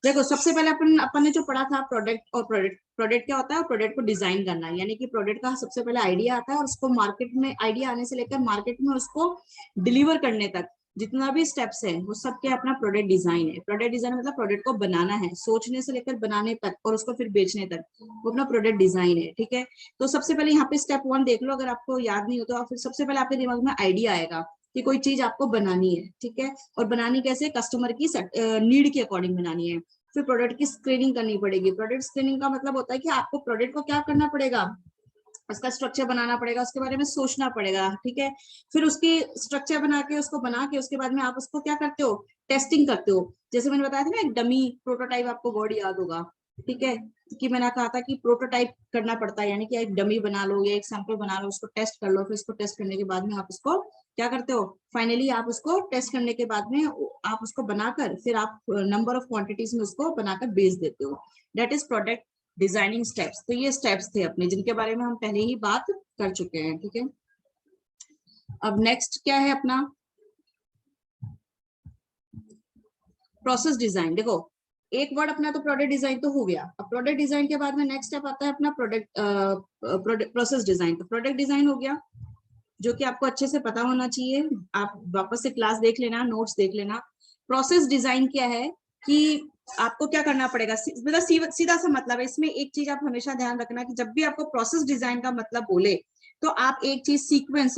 देखो सबसे पहले अपन ने जो पढ़ा था प्रोडक्ट, और प्रोडक्ट क्या होता है, प्रोडक्ट को डिजाइन करना है, यानी कि प्रोडक्ट का सबसे पहले आइडिया आता है और उसको मार्केट में, आइडिया आने से लेकर मार्केट में उसको डिलीवर करने तक जितना भी स्टेप्स है वो सब क्या अपना प्रोडक्ट डिजाइन है। प्रोडक्ट डिजाइन मतलब प्रोडक्ट को बनाना है, सोचने से लेकर बनाने तक और उसको फिर बेचने तक, वो अपना प्रोडक्ट डिजाइन है। ठीक है, तो सबसे पहले यहाँ पे स्टेप 1 देख लो, अगर आपको याद नहीं हो तो फिर सबसे पहले आपके दिमाग में आइडिया आएगा कि कोई चीज आपको बनानी है। ठीक है, और बनानी कैसे, कस्टमर की नीड के अकॉर्डिंग बनानी है। फिर प्रोडक्ट की स्क्रीनिंग करनी पड़ेगी। प्रोडक्ट स्क्रीनिंग का मतलब होता है कि आपको प्रोडक्ट को क्या करना पड़ेगा, उसका स्ट्रक्चर बनाना पड़ेगा, उसके बारे में सोचना पड़ेगा। ठीक है, फिर उसकी स्ट्रक्चर बना के उसके बाद में आप उसको क्या करते हो, टेस्टिंग करते हो। जैसे मैंने बताया था ना, एक डमी प्रोटोटाइप, आपको वर्ड याद होगा। ठीक है, कि मैंने कहा था कि प्रोटोटाइप करना पड़ता है, यानी कि एक डमी बना लो या एक सैंपल बना लो, उसको टेस्ट कर लो, फिर उसको टेस्ट करने के बाद में आप उसको क्या करते हो, फाइनली आप उसको टेस्ट करने के बाद में आप उसको बनाकर फिर आप नंबर ऑफ क्वांटिटीज में उसको बनाकर बेच देते हो। That is product designing steps. तो ये स्टेप्स थे अपने, जिनके बारे में हम पहले ही बात कर चुके हैं। ठीक है, अब नेक्स्ट क्या है अपना, प्रोसेस डिजाइन। देखो एक वर्ड अपना तो प्रोडक्ट डिजाइन तो हो गया। अब प्रोडक्ट डिजाइन के बाद में नेक्स्ट स्टेप आता है अपना प्रोडक्ट प्रोसेस डिजाइन। तो प्रोडक्ट डिजाइन हो गया, जो कि आपको अच्छे से पता होना चाहिए। आप वापस से क्लास देख लेना, नोट्स देख लेना। प्रोसेस डिजाइन क्या है कि आपको क्या करना पड़ेगा, मतलब सीधा सा मतलब है इसमें। एक चीज आप हमेशा ध्यान रखना कि जब भी आपको प्रोसेस डिजाइन का मतलब बोले तो आप एक चीज सीक्वेंस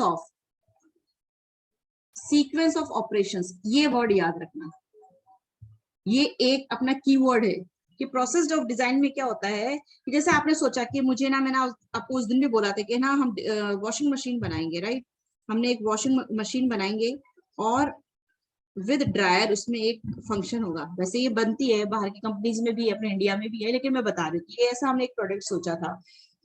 ऑफ ऑपरेशंस, ये वर्ड याद रखना। ये एक अपना कीवर्ड है कि प्रोसेस ऑफ डिजाइन में क्या होता है कि जैसे आपने सोचा कि मुझे ना, मैंने आपको उस दिन भी बोला था कि ना हम वॉशिंग मशीन बनाएंगे, राइट। हमने एक वॉशिंग मशीन बनाएंगे और विद ड्रायर, उसमें एक फंक्शन होगा। वैसे ये बनती है बाहर की कंपनीज में भी, अपने इंडिया में भी है, लेकिन मैं बता रही हूँ ये ऐसा हमने एक प्रोडक्ट सोचा था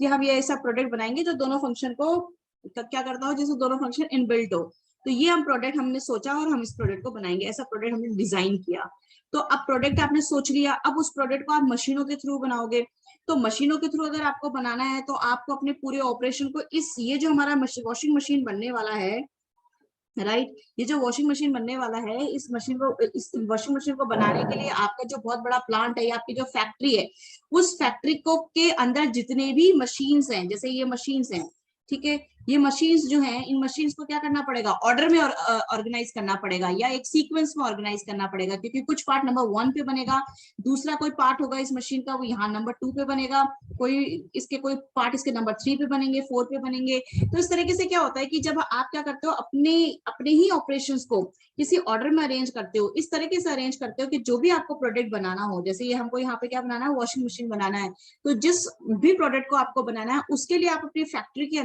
कि हम ये ऐसा प्रोडक्ट बनाएंगे जो दोनों फंक्शन को क्या करता हो, जैसे दोनों फंक्शन इनबिल्ट हो। तो ये हम प्रोडक्ट हमने सोचा और हम इस प्रोडक्ट को बनाएंगे, ऐसा प्रोडक्ट हमने डिजाइन किया। तो अब प्रोडक्ट आपने सोच लिया, अब उस प्रोडक्ट को आप मशीनों के थ्रू बनाओगे। तो मशीनों के थ्रू अगर आपको बनाना है तो आपको अपने पूरे ऑपरेशन को इस, ये जो हमारा वॉशिंग मशीन बनने वाला है, राइट, ये जो वॉशिंग मशीन बनने वाला है, इस वॉशिंग मशीन को बनाने के लिए आपका जो बहुत बड़ा प्लांट है या आपकी जो फैक्ट्री है, उस फैक्ट्री को के अंदर जितने भी मशीन्स हैं, जैसे ये मशीन्स हैं, ठीक है, ये मशीन्स जो हैं, इन मशीन्स को क्या करना पड़ेगा, ऑर्डर में ऑर्गेनाइज करना पड़ेगा या एक सीक्वेंस में ऑर्गेनाइज करना पड़ेगा। क्योंकि कुछ पार्ट नंबर 1 पे बनेगा, दूसरा कोई पार्ट होगा इस मशीन का वो यहाँ नंबर 2 पे बनेगा, कोई पार्ट इसके नंबर 3 पे बनेंगे, 4 पे बनेंगे। तो इस तरीके से क्या होता है कि जब आप क्या करते हो, अपने अपने ही ऑपरेशंस को किसी ऑर्डर में अरेंज करते हो, इस तरीके से अरेंज करते हो कि जो भी आपको प्रोडक्ट बनाना हो, जैसे ये हमको यहाँ पे क्या बनाना है, वॉशिंग मशीन बनाना है, तो जिस भी प्रोडक्ट को आपको बनाना है उसके लिए आप अपनी फैक्ट्री के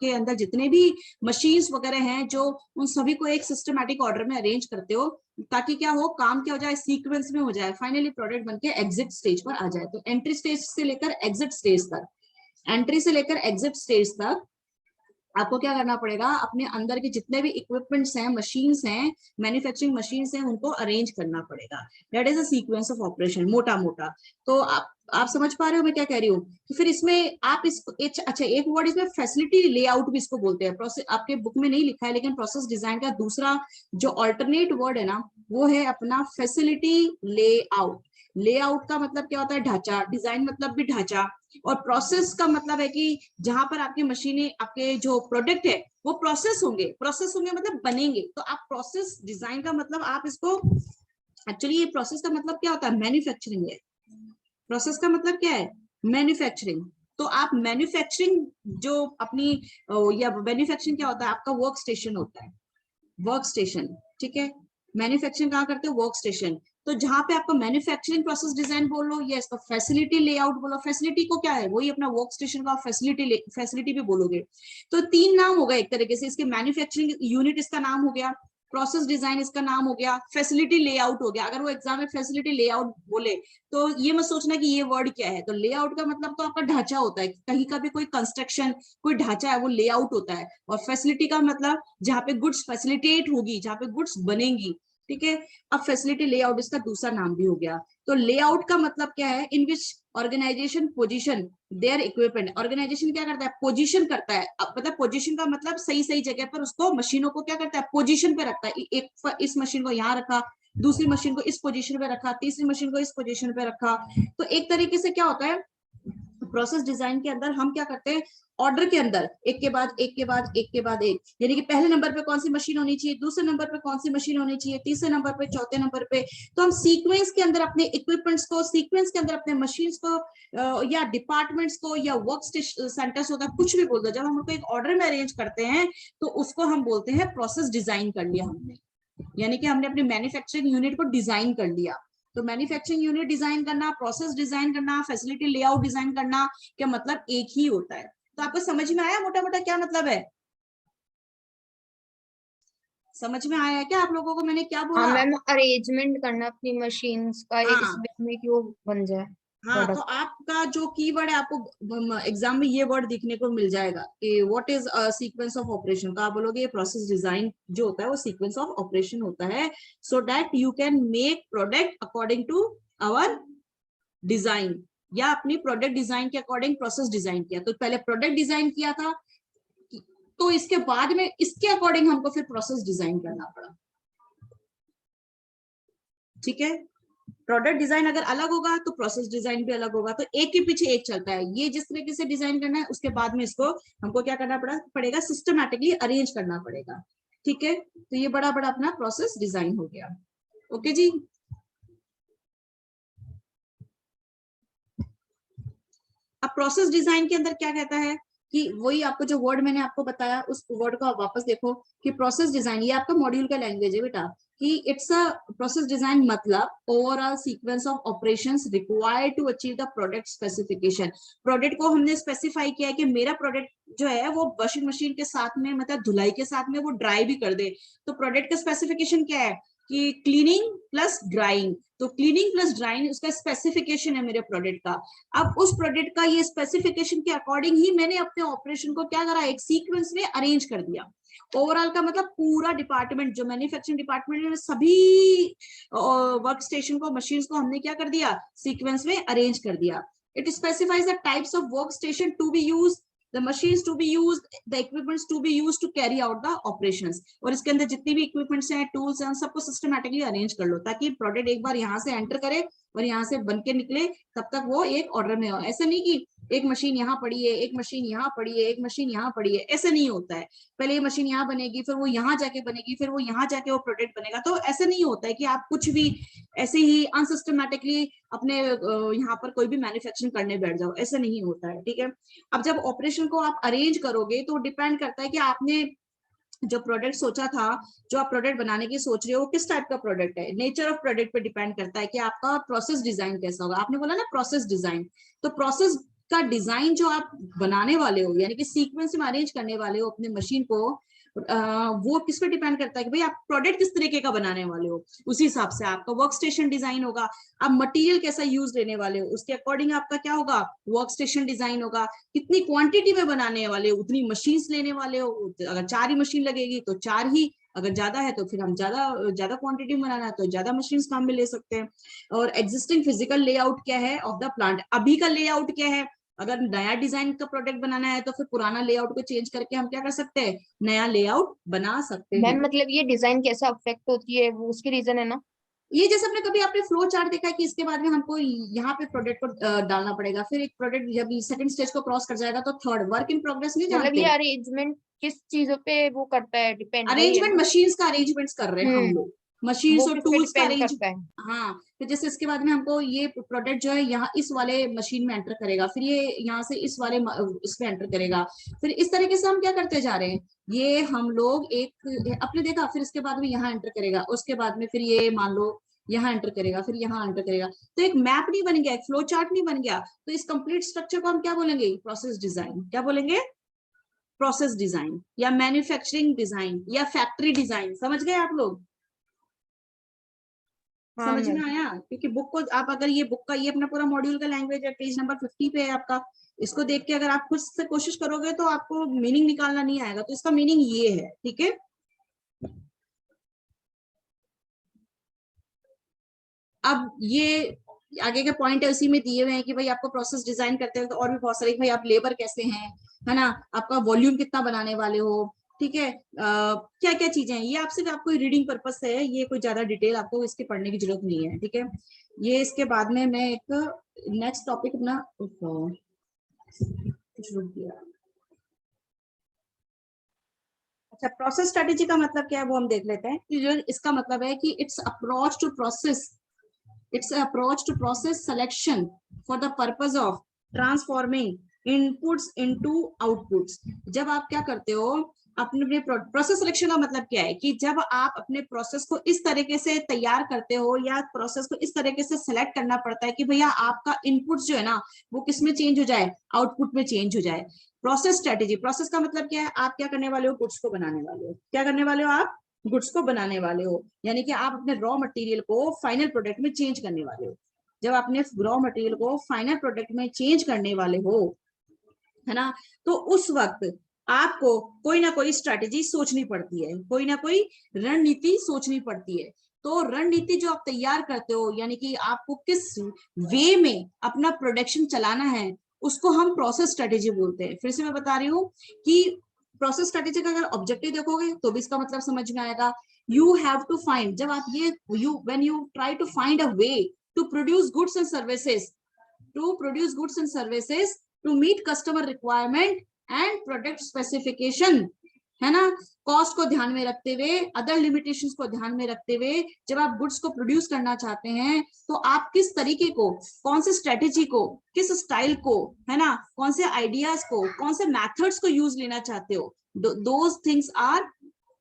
अंदर जितने भी मशीन्स वगैरह हैं, जो उन सभी को एक सिस्टमैटिक ऑर्डर में अरेंज करते हो, ताकि क्या हो, काम क्या हो जाए, सीक्वेंस में हो जाए, फाइनली प्रोडक्ट बनके एग्जिट स्टेज पर आ जाए। तो एंट्री स्टेज से लेकर एग्जिट स्टेज तक, एंट्री से लेकर एग्जिट स्टेज तक आपको क्या करना पड़ेगा, अपने अंदर के जितने भी इक्विपमेंट्स हैं, मशीन्स हैं, मैन्युफैक्चरिंग मशीन्स हैं, उनको अरेंज करना पड़ेगा। That is a sequence of operation, मोटा मोटा। तो आप समझ पा रहे हो मैं क्या कह रही हूँ। कि फिर इसमें आप इसको अच्छा, एक वर्ड इसमें फैसिलिटी लेआउट भी इसको बोलते हैं। प्रोसेस आपके बुक में नहीं लिखा है, लेकिन प्रोसेस डिजाइन का दूसरा जो अल्टरनेट वर्ड है ना, वो है अपना फैसिलिटी लेआउट। लेआउट का मतलब क्या होता है, ढांचा। डिजाइन मतलब भी ढांचा। और प्रोसेस का मतलब है कि जहां पर आपकी मशीनें, आपके जो प्रोडक्ट है वो प्रोसेस होंगे मतलब बनेंगे। तो आप प्रोसेस डिजाइन का मतलब आप इसको, एक्चुअली ये प्रोसेस का मतलब क्या होता है, मैन्युफैक्चरिंग है। प्रोसेस का मतलब क्या है, मैन्युफैक्चरिंग। तो आप मैन्युफैक्चरिंग जो अपनी या मैन्युफैक्चरिंग क्या होता है, आपका वर्क स्टेशन होता है, वर्क स्टेशन। ठीक है, मैन्युफैक्चरिंग कहाँ करते हो, वर्क स्टेशन। तो जहां पे आपको मैन्युफैक्चरिंग प्रोसेस डिजाइन बोल लो या इसका फैसिलिटी लेआउट बोलो, फैसिलिटी को क्या है, वही अपना वर्क स्टेशन का फैसिलिटी भी बोलोगे। तो 3 नाम होगा एक तरीके से इसके, मैन्युफैक्चरिंग यूनिट इसका नाम हो गया, प्रोसेस डिजाइन इसका नाम हो गया, फैसिलिटी लेआउट हो गया। अगर वो एग्जाम में फैसिलिटी लेआउट बोले तो ये मत सोचना कि ये वर्ड क्या है। तो लेआउट का मतलब तो आपका ढांचा होता है, कहीं का भी कोई कंस्ट्रक्शन, कोई ढांचा है, वो लेआउट होता है। और फैसिलिटी का मतलब जहाँ पे गुड्स फैसिलिटेट होगी, जहाँ पे गुड्स बनेंगी। ठीक है, अब फैसिलिटी लेआउट इसका दूसरा नाम भी हो गया। तो लेआउट का मतलब क्या है, in which organisation position their equipment. Organisation क्या करता है, पोजीशन करता है। अब मतलब पोजीशन का मतलब सही सही जगह पर उसको, मशीनों को क्या करता है, पोजीशन पे रखता है। एक इस मशीन को यहाँ रखा, दूसरी मशीन को इस पोजीशन पे रखा, तीसरी मशीन को इस पोजीशन पे रखा। तो एक तरीके से क्या होता है, प्रोसेस डिजाइन के अंदर हम क्या करते हैं, ऑर्डर के अंदर एक के बाद एक के बाद एक के बाद एक, यानी कि पहले नंबर पे कौन सी मशीन होनी चाहिए, दूसरे नंबर पे कौन सी मशीन होनी चाहिए, तीसरे नंबर पे, चौथे नंबर पे। तो हम सीक्वेंस के अंदर अपने इक्विपमेंट्स को, सीक्वेंस के अंदर अपने मशीन्स को या डिपार्टमेंट्स को या वर्क सेंटर्स होता है, कुछ भी बोल दो, जब हम उनको एक ऑर्डर में अरेंज करते हैं तो उसको हम बोलते हैं प्रोसेस डिजाइन कर लिया हमने, यानी कि हमने अपने मैन्युफैक्चरिंग यूनिट को डिजाइन कर लिया। तो मैन्युफैक्चरिंग यूनिट डिजाइन करना, प्रोसेस डिजाइन करना, फैसिलिटी लेआउट डिजाइन करना, क्या मतलब एक ही होता है। तो आपको समझ में आया मोटा मोटा क्या मतलब है? समझ में आया क्या आप लोगों को मैंने क्या हाँ बोला? मैम, अरेंजमेंट करना अपनी मशीन्स का इस हाँ वे में कि वो बन जाए हाँ, तो प्रोडक्ट। आपका जो कीवर्ड है आपको एग्जाम में ये वर्ड दिखने को मिल जाएगा कि what is sequence of operation. तो आप बोलोगे ये प्रोसेस डिजाइन जो होता है वो सीक्वेंस ऑफ ऑपरेशन होता है, so that you can make product according to our design, या अपनी प्रोडक्ट डिजाइन के अकॉर्डिंग प्रोसेस डिजाइन किया। तो पहले प्रोडक्ट डिजाइन किया था, तो इसके बाद में इसके अकॉर्डिंग हमको फिर प्रोसेस डिजाइन करना पड़ा। ठीक है, प्रोडक्ट डिजाइन अगर अलग होगा तो प्रोसेस डिजाइन भी अलग होगा, तो एक के पीछे एक चलता है। ये जिस तरीके से डिजाइन करना है उसके बाद में इसको हमको क्या करना पड़ेगा, सिस्टमैटिकली अरेंज करना पड़ेगा। ठीक है, तो ये बड़ा बड़ा अपना प्रोसेस डिजाइन हो गया। ओके जी, अब प्रोसेस डिजाइन के अंदर क्या कहता है कि वही आपको जो वर्ड मैंने आपको बताया उस वर्ड को आप वापस देखो कि प्रोसेस डिजाइन, ये आपका मॉड्यूल का लैंग्वेज है बेटा, कि इट्स अ प्रोसेस डिजाइन मतलब overall sequence of operations required to achieve the product specification. Product को हमने स्पेसिफाई किया है कि मेरा प्रोडक्ट जो है वो वॉशिंग मशीन के साथ में, मतलब धुलाई के साथ में वो ड्राई भी कर दे। तो प्रोडक्ट का स्पेसिफिकेशन क्या है कि क्लीनिंग प्लस ड्राइंग। तो क्लीनिंग प्लस ड्राइंग उसका स्पेसिफिकेशन है मेरे प्रोडक्ट का। अब उस प्रोडक्ट का ये स्पेसिफिकेशन के अकॉर्डिंग ही मैंने अपने ऑपरेशन को क्या करा, एक सीक्वेंस में अरेंज कर दिया। ओवरऑल का मतलब पूरा डिपार्टमेंट जो मैन्युफैक्चरिंग डिपार्टमेंट में सभी वर्क स्टेशन को, मशीन को हमने क्या कर दिया, सीक्वेंस में अरेंज कर दिया। It specifies the types of work station to be use, the machines to be used, the equipments to be used to carry out the operations। और इसके अंदर जितनी भी इक्विपमेंट्स हैं, टूल्स हैं, सबको सिस्टमैटिकली अरेंज कर लो ताकि प्रोडक्ट एक बार यहाँ से एंटर करे और यहाँ से बन के निकले, तब तक वो एक ऑर्डर में हो। ऐसा नहीं कि एक मशीन यहाँ पड़ी है, एक मशीन यहाँ पड़ी है, एक मशीन यहाँ पड़ी है, ऐसे नहीं होता है। पहले ये मशीन यहाँ बनेगी, फिर वो यहाँ जाके बनेगी, फिर वो यहाँ जाके वो प्रोडक्ट बनेगा। तो ऐसे नहीं होता है कि आप कुछ भी ऐसे ही अनसिस्टमैटिकली अपने यहाँ पर कोई भी मैन्युफैक्चरिंग करने बैठ जाओ, ऐसा नहीं होता है। ठीक है, अब जब ऑपरेशन को आप अरेंज करोगे तो डिपेंड करता है कि आपने जो प्रोडक्ट सोचा था, जो आप प्रोडक्ट बनाने की सोच रहे हो, किस टाइप का प्रोडक्ट है। नेचर ऑफ प्रोडक्ट पे डिपेंड करता है कि आपका प्रोसेस डिजाइन कैसा होगा। आपने बोला ना प्रोसेस डिजाइन, तो प्रोसेस का डिजाइन जो आप बनाने वाले हो, यानी कि सीक्वेंस में अरेंज करने वाले हो अपने मशीन को, वो किस पे डिपेंड करता है कि भाई आप प्रोडक्ट किस तरीके का बनाने वाले हो। उसी हिसाब से आपका वर्क स्टेशन डिजाइन होगा। आप मटेरियल कैसा यूज लेने वाले हो उसके अकॉर्डिंग आपका क्या होगा, वर्क स्टेशन डिजाइन होगा। कितनी क्वांटिटी में बनाने वाले हो उतनी मशीन्स लेने वाले हो। अगर 4 ही मशीन लगेगी तो 4 ही, अगर ज्यादा है तो फिर हम ज्यादा ज्यादा क्वांटिटी में बनाना है तो ज्यादा मशीन काम में ले सकते हैं। और एग्जिस्टिंग फिजिकल लेआउट क्या है ऑफ द प्लांट, अभी का लेआउट क्या है। अगर नया डिजाइन का प्रोडक्ट बनाना है तो फिर पुराना लेआउट को चेंज करके हम क्या कर सकते हैं, नया लेआउट बना सकते मैम हैं। मतलब ये डिजाइन कैसा अफेक्ट होती है वो उसकी रीजन है ना। ये जैसे आपने कभी आपने फ्लो चार्ट देखा है कि इसके बाद में हमको यहाँ पे प्रोडक्ट को डालना पड़ेगा, फिर एक प्रोडक्ट जब सेकंड स्टेज को क्रॉस कर जाएगा तो थर्ड, वर्क इन प्रोग्रेस नहीं मतलब ये जानते। अरेंजमेंट किस चीजों पे वो करता है, डिपेंड वही है अरेंजमेंट ना। मशीन्स का अरेंजमेंट्स कर रहे हैं हम लोग, मशीन्स वो और किस पे टूल्स का डिपेंड अरेंज। करता है। हाँ, फिर जैसे इसके बाद में हमको ये प्रोडक्ट जो है यहाँ इस वाले मशीन में एंटर करेगा, फिर ये यहाँ से इस वाले इसमें एंटर करेगा। फिर इस तरीके से हम क्या करते जा रहे हैं, ये हम लोग एक अपने देखा, फिर इसके बाद में यहाँ एंटर करेगा, उसके बाद में फिर ये मान लो यहाँ एंटर करेगा, फिर यहाँ एंटर करेगा। तो एक मैप नहीं बन गया, एक फ्लो चार्ट नहीं बन गया। तो इस कंप्लीट स्ट्रक्चर को हम क्या बोलेंगे, प्रोसेस डिजाइन। क्या बोलेंगे, प्रोसेस डिजाइन या मैन्युफैक्चरिंग डिजाइन या फैक्ट्री डिजाइन। समझ गए आप लोग, हाँ समझ में मैम। आया? क्योंकि बुक को आप अगर ये बुक का ये अपना पूरा मॉड्यूल का लैंग्वेज है, पेज नंबर 50 पे है आपका। इसको देख के अगर आप खुद से कोशिश करोगे तो आपको मीनिंग निकालना नहीं आएगा। तो इसका मीनिंग ये है, ठीक है। अब ये आगे के पॉइंट है उसी में दिए हुए हैं कि भाई आपको प्रोसेस डिजाइन करते हैं तो और भी बहुत सारे, भाई आप लेबर कैसे हैं, है ना, आपका वॉल्यूम कितना बनाने वाले हो, ठीक है, क्या क्या चीजें हैं ये आपसे, आपको रीडिंग पर्पस से है, ये कोई ज्यादा डिटेल आपको इसके पढ़ने की जरूरत नहीं है, ठीक है। ये इसके बाद में मैं एक नेक्स्ट टॉपिक अपना कुछ रुक गया। अच्छा, प्रोसेस स्ट्रेटेजी का मतलब क्या है वो हम देख लेते हैं। कि जो इसका मतलब है कि it's approach to process, it's an approach to process selection for the purpose of transforming inputs into outputs। जब आप क्या करते हो अपने प्रोसेस सिलेक्शन का मतलब क्या है कि जब आप अपने प्रोसेस को इस तरीके से तैयार करते हो या प्रोसेस को इस तरीके से सेलेक्ट करना पड़ता है कि भैया आपका इनपुट जो है ना वो किस में चेंज हो जाए, आउटपुट में चेंज हो जाए। प्रोसेस स्ट्रेटेजी, प्रोसेस का मतलब क्या है, आप क्या करने वाले हो, गुड्स को बनाने वाले हो। क्या करने वाले हो आप, गुड्स को बनाने वाले हो, यानी कि आप अपने रॉ मटेरियल को फाइनल प्रोडक्ट में चेंज करने वाले हो। जब आपने रॉ मटेरियल को फाइनल प्रोडक्ट में चेंज करने वाले हो, है ना, तो उस वक्त आपको कोई ना कोई स्ट्रेटेजी सोचनी पड़ती है, कोई ना कोई रणनीति सोचनी पड़ती है। तो रणनीति जो आप तैयार करते हो, यानी कि आपको किस वे में अपना प्रोडक्शन चलाना है, उसको हम प्रोसेस स्ट्रेटेजी बोलते हैं। फिर से मैं बता रही हूँ कि प्रोसेस स्ट्रेटेजी का अगर ऑब्जेक्टिव देखोगे तो भी इसका मतलब समझ में आएगा। यू हैव टू फाइंड, जब आप ये when you try to find a way to produce goods and services, to meet customer requirement and product specification, है ना, कॉस्ट को ध्यान में रखते हुए, अदर लिमिटेशंस को ध्यान में रखते हुए, जब आप गुड्स को प्रोड्यूस करना चाहते हैं तो आप किस तरीके को, कौन से स्ट्रेटेजी को, किस स्टाइल को, है ना, कौन से आइडियाज को, कौन से मेथड्स को यूज लेना चाहते हो, those things are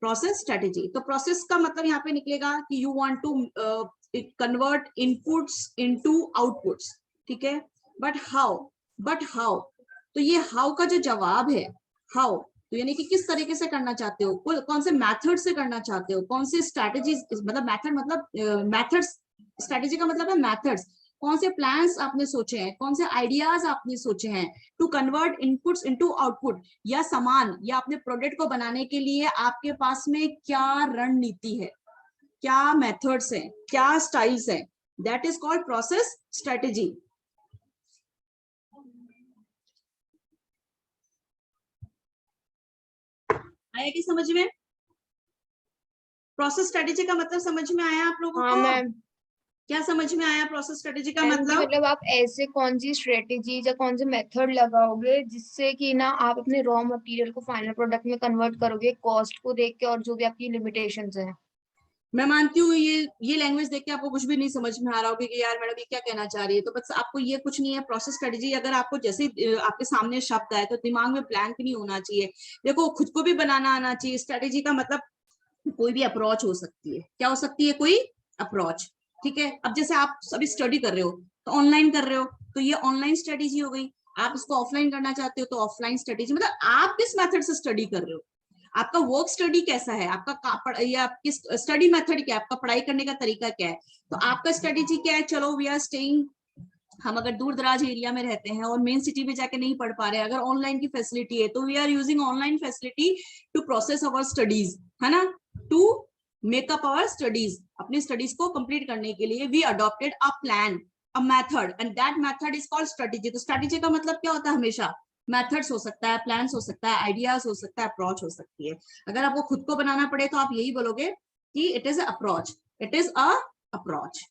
process strategy. तो प्रोसेस का मतलब यहाँ पे निकलेगा कि you want to convert inputs into outputs, ठीक है। बट हाउ, तो ये हाउ का जो जवाब है, हाउ तो यानी कि किस तरीके से करना चाहते हो, कौन से मेथड से करना चाहते हो, कौन से स्ट्रैटेजी, मतलब मेथड मतलब मेथड्स, स्ट्रैटेजी का मतलब है मेथड्स, कौन से प्लान्स आपने सोचे हैं, कौन से आइडियाज आपने सोचे हैं to convert inputs into output, या सामान या अपने प्रोडक्ट को बनाने के लिए आपके पास में क्या रणनीति है, क्या मेथड्स हैं, क्या स्टाइल्स हैं, that is called process strategy. आया कि समझ में, प्रोसेस स्ट्रेटेजी का मतलब समझ में आया आप लोगों हाँ को? मैम। क्या समझ में आया प्रोसेस स्ट्रेटेजी का मैम कि मतलब? मतलब आप ऐसे कौन सी स्ट्रेटेजी या कौन से मेथड लगाओगे जिससे कि ना आप अपने रॉ मटेरियल को फाइनल प्रोडक्ट में कन्वर्ट करोगे, कॉस्ट को देख के और जो भी आपकी लिमिटेशंस हैं। मैं मानती हूँ ये लैंग्वेज देख के आपको कुछ भी नहीं समझ में आ रहा होगा कि यार मैडम ये क्या कहना चाह रही है। तो बस आपको ये कुछ नहीं है, प्रोसेस स्ट्रेटेजी अगर आपको जैसे आपके सामने शब्द आए तो दिमाग में ब्लैंक नहीं होना चाहिए। देखो, खुद को भी बनाना आना चाहिए। स्ट्रेटेजी का मतलब कोई भी अप्रोच हो सकती है। क्या हो सकती है? कोई अप्रोच, ठीक है। अब जैसे आप सभी स्टडी कर रहे हो तो ऑनलाइन कर रहे हो, तो ये ऑनलाइन स्ट्रेटेजी हो गई। आप इसको ऑफलाइन करना चाहते हो तो ऑफलाइन स्ट्रेटेजी, मतलब आप किस मेथड से स्टडी कर रहे हो, आपका वर्क स्टडी कैसा है, आपका या आपकी स्टडी मेथड क्या है, आपका पढ़ाई करने का तरीका क्या है। तो आपका स्ट्रेटेजी क्या है? चलो, वी आर स्टेइंग, हम अगर दूर दराज एरिया में रहते हैं और मेन सिटी में जाके नहीं पढ़ पा रहे, अगर ऑनलाइन की फैसिलिटी है तो we are using online facility to process our studies, है ना, टू मेकअप आवर स्टडीज। अपनी स्टडीज को कंप्लीट करने के लिए we adopted a plan, a method, and that method is called strategy. तो स्ट्रेटेजी का मतलब क्या होता है? हमेशा मेथड्स हो सकता है, प्लान्स हो सकता है, आइडियाज हो सकता है, अप्रोच हो सकती है। अगर आपको खुद को बनाना पड़े तो आप यही बोलोगे कि it is approach, it is a approach.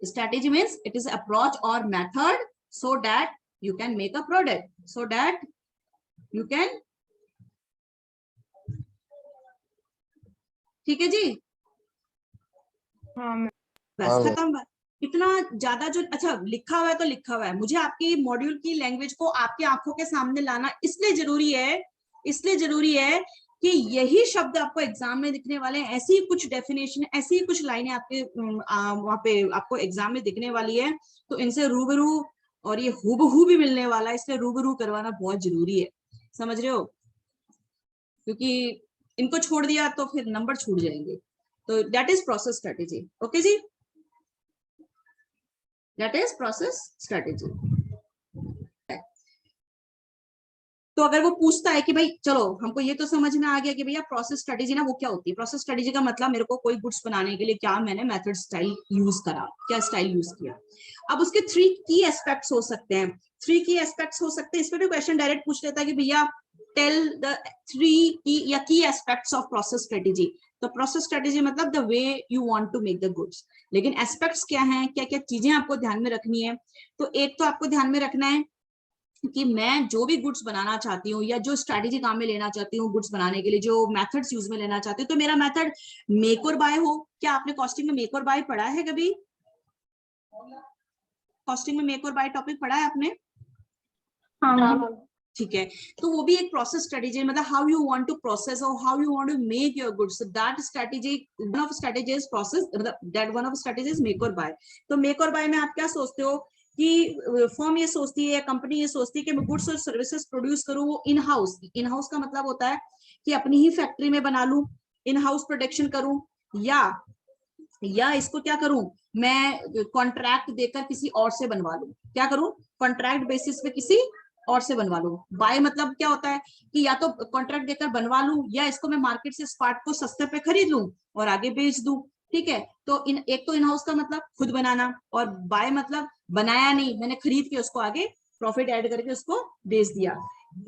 Strategy means it is approach or method so that you can make a product, so that you can, ठीक है जी, हाँ मैम। बस खत्म। इतना ज्यादा जो अच्छा लिखा हुआ है तो लिखा हुआ है, मुझे आपकी मॉड्यूल की लैंग्वेज को आपकी आंखों के सामने लाना इसलिए जरूरी है, इसलिए जरूरी है कि यही शब्द आपको एग्जाम में दिखने वाले हैं। ऐसी कुछ डेफिनेशन, ऐसी कुछ लाइनें आपके वहां पे आपको एग्जाम में दिखने वाली है, तो इनसे रूबरू, और ये हूबहू भी मिलने वाला है, इसलिए रूबरू करवाना बहुत जरूरी है। समझ रहे हो? क्योंकि इनको छोड़ दिया तो फिर नंबर छूट जाएंगे। तो that is process strategy. Okay जी, that is process strategy। तो अगर वो पूछता है कि भाई चलो हमको ये तो समझ में आ गया कि भैया प्रोसेस स्ट्रेटेजी ना वो क्या होती है, प्रोसेस स्ट्रेटेजी का मतलब मेरे को कोई गुड्स बनाने के लिए क्या मैंने मेथड स्टाइल यूज करा, क्या स्टाइल यूज किया। अब उसके 3 की एस्पेक्ट्स हो सकते हैं, 3 की एस्पेक्ट्स हो सकते हैं। इस पे भी क्वेश्चन डायरेक्ट पूछ लेता है कि भैया टेल द 3 की या की एस्पेक्ट्स ऑफ प्रोसेस स्ट्रेटेजी। तो प्रोसेस स्ट्रेटेजी मतलब the way you want to make the goods, लेकिन एस्पेक्ट्स क्या हैं, क्या क्या चीजें आपको ध्यान में रखनी है। तो एक तो आपको ध्यान में रखना है कि मैं जो भी गुड्स बनाना चाहती हूँ या जो स्ट्रैटेजी काम में लेना चाहती हूँ गुड्स बनाने के लिए, जो मेथड्स यूज में लेना चाहती हूँ, तो मेरा मेथड मेक और बाय हो। क्या आपने कॉस्टिंग में मेक और बाय पढ़ा है कभी? कॉस्टिंग में मेक और बाय टॉपिक पढ़ा है आपने? हाँ। ठीक है, तो वो भी एक प्रोसेस स्ट्रेटेजी, मतलब how you want to process और how you want to make your goods, that strategy one of strategy is process, मतलब that one of strategy is make और बाय। तो मेक और बाय में आप क्या सोचते हो कि फर्म ये सोचती है, कंपनी ये सोचती है कि मैं गुड्स और सर्विसेज प्रोड्यूस करूं वो इन हाउस। इन हाउस का मतलब होता है कि अपनी ही फैक्ट्री में बना लूं, इन हाउस प्रोडक्शन करूं, या इसको क्या करूं मैं कॉन्ट्रैक्ट देकर किसी और से बनवा लूं। क्या करूं? कॉन्ट्रैक्ट बेसिस पे किसी और से बनवा लूं। बाय मतलब क्या होता है कि या तो कॉन्ट्रैक्ट देकर बनवा लूं या इसको मैं मार्केट से इस पार्ट को सस्ते पे खरीद लूं और आगे बेच दूं। ठीक है, तो एक तो इन हाउस का मतलब खुद बनाना, और बाय मतलब बनाया नहीं, मैंने खरीद के उसको आगे प्रॉफिट ऐड करके उसको बेच दिया।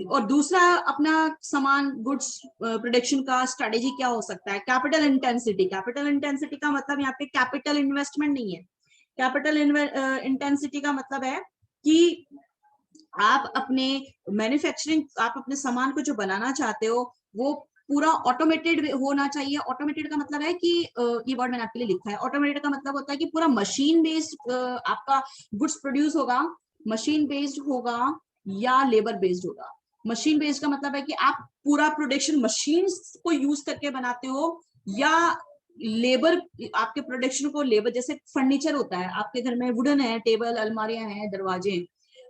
और दूसरा अपना सामान गुड्स प्रोडक्शन का स्ट्रेटेजी क्या हो सकता है? Capital intensity. कैपिटल इंटेंसिटी का मतलब यहाँ पे कैपिटल इन्वेस्टमेंट नहीं है। कैपिटल इंटेंसिटी का मतलब है कि आप अपने मैन्युफैक्चरिंग, आप अपने सामान को जो बनाना चाहते हो वो पूरा ऑटोमेटेड होना चाहिए। ऑटोमेटेड का मतलब है कि ये वर्ड मैंने आपके लिए लिखा है। ऑटोमेटेड का मतलब होता है कि पूरा मशीन बेस्ड आपका गुड्स प्रोड्यूस होगा, मशीन बेस्ड होगा या लेबर बेस्ड होगा। मशीन बेस्ड का मतलब है कि आप पूरा प्रोडक्शन मशीन को यूज करके बनाते हो, या लेबर, आपके प्रोडक्शन को लेबर, जैसे फर्नीचर होता है आपके घर में, वुडन है, टेबल अलमारियां हैं, दरवाजे हैं,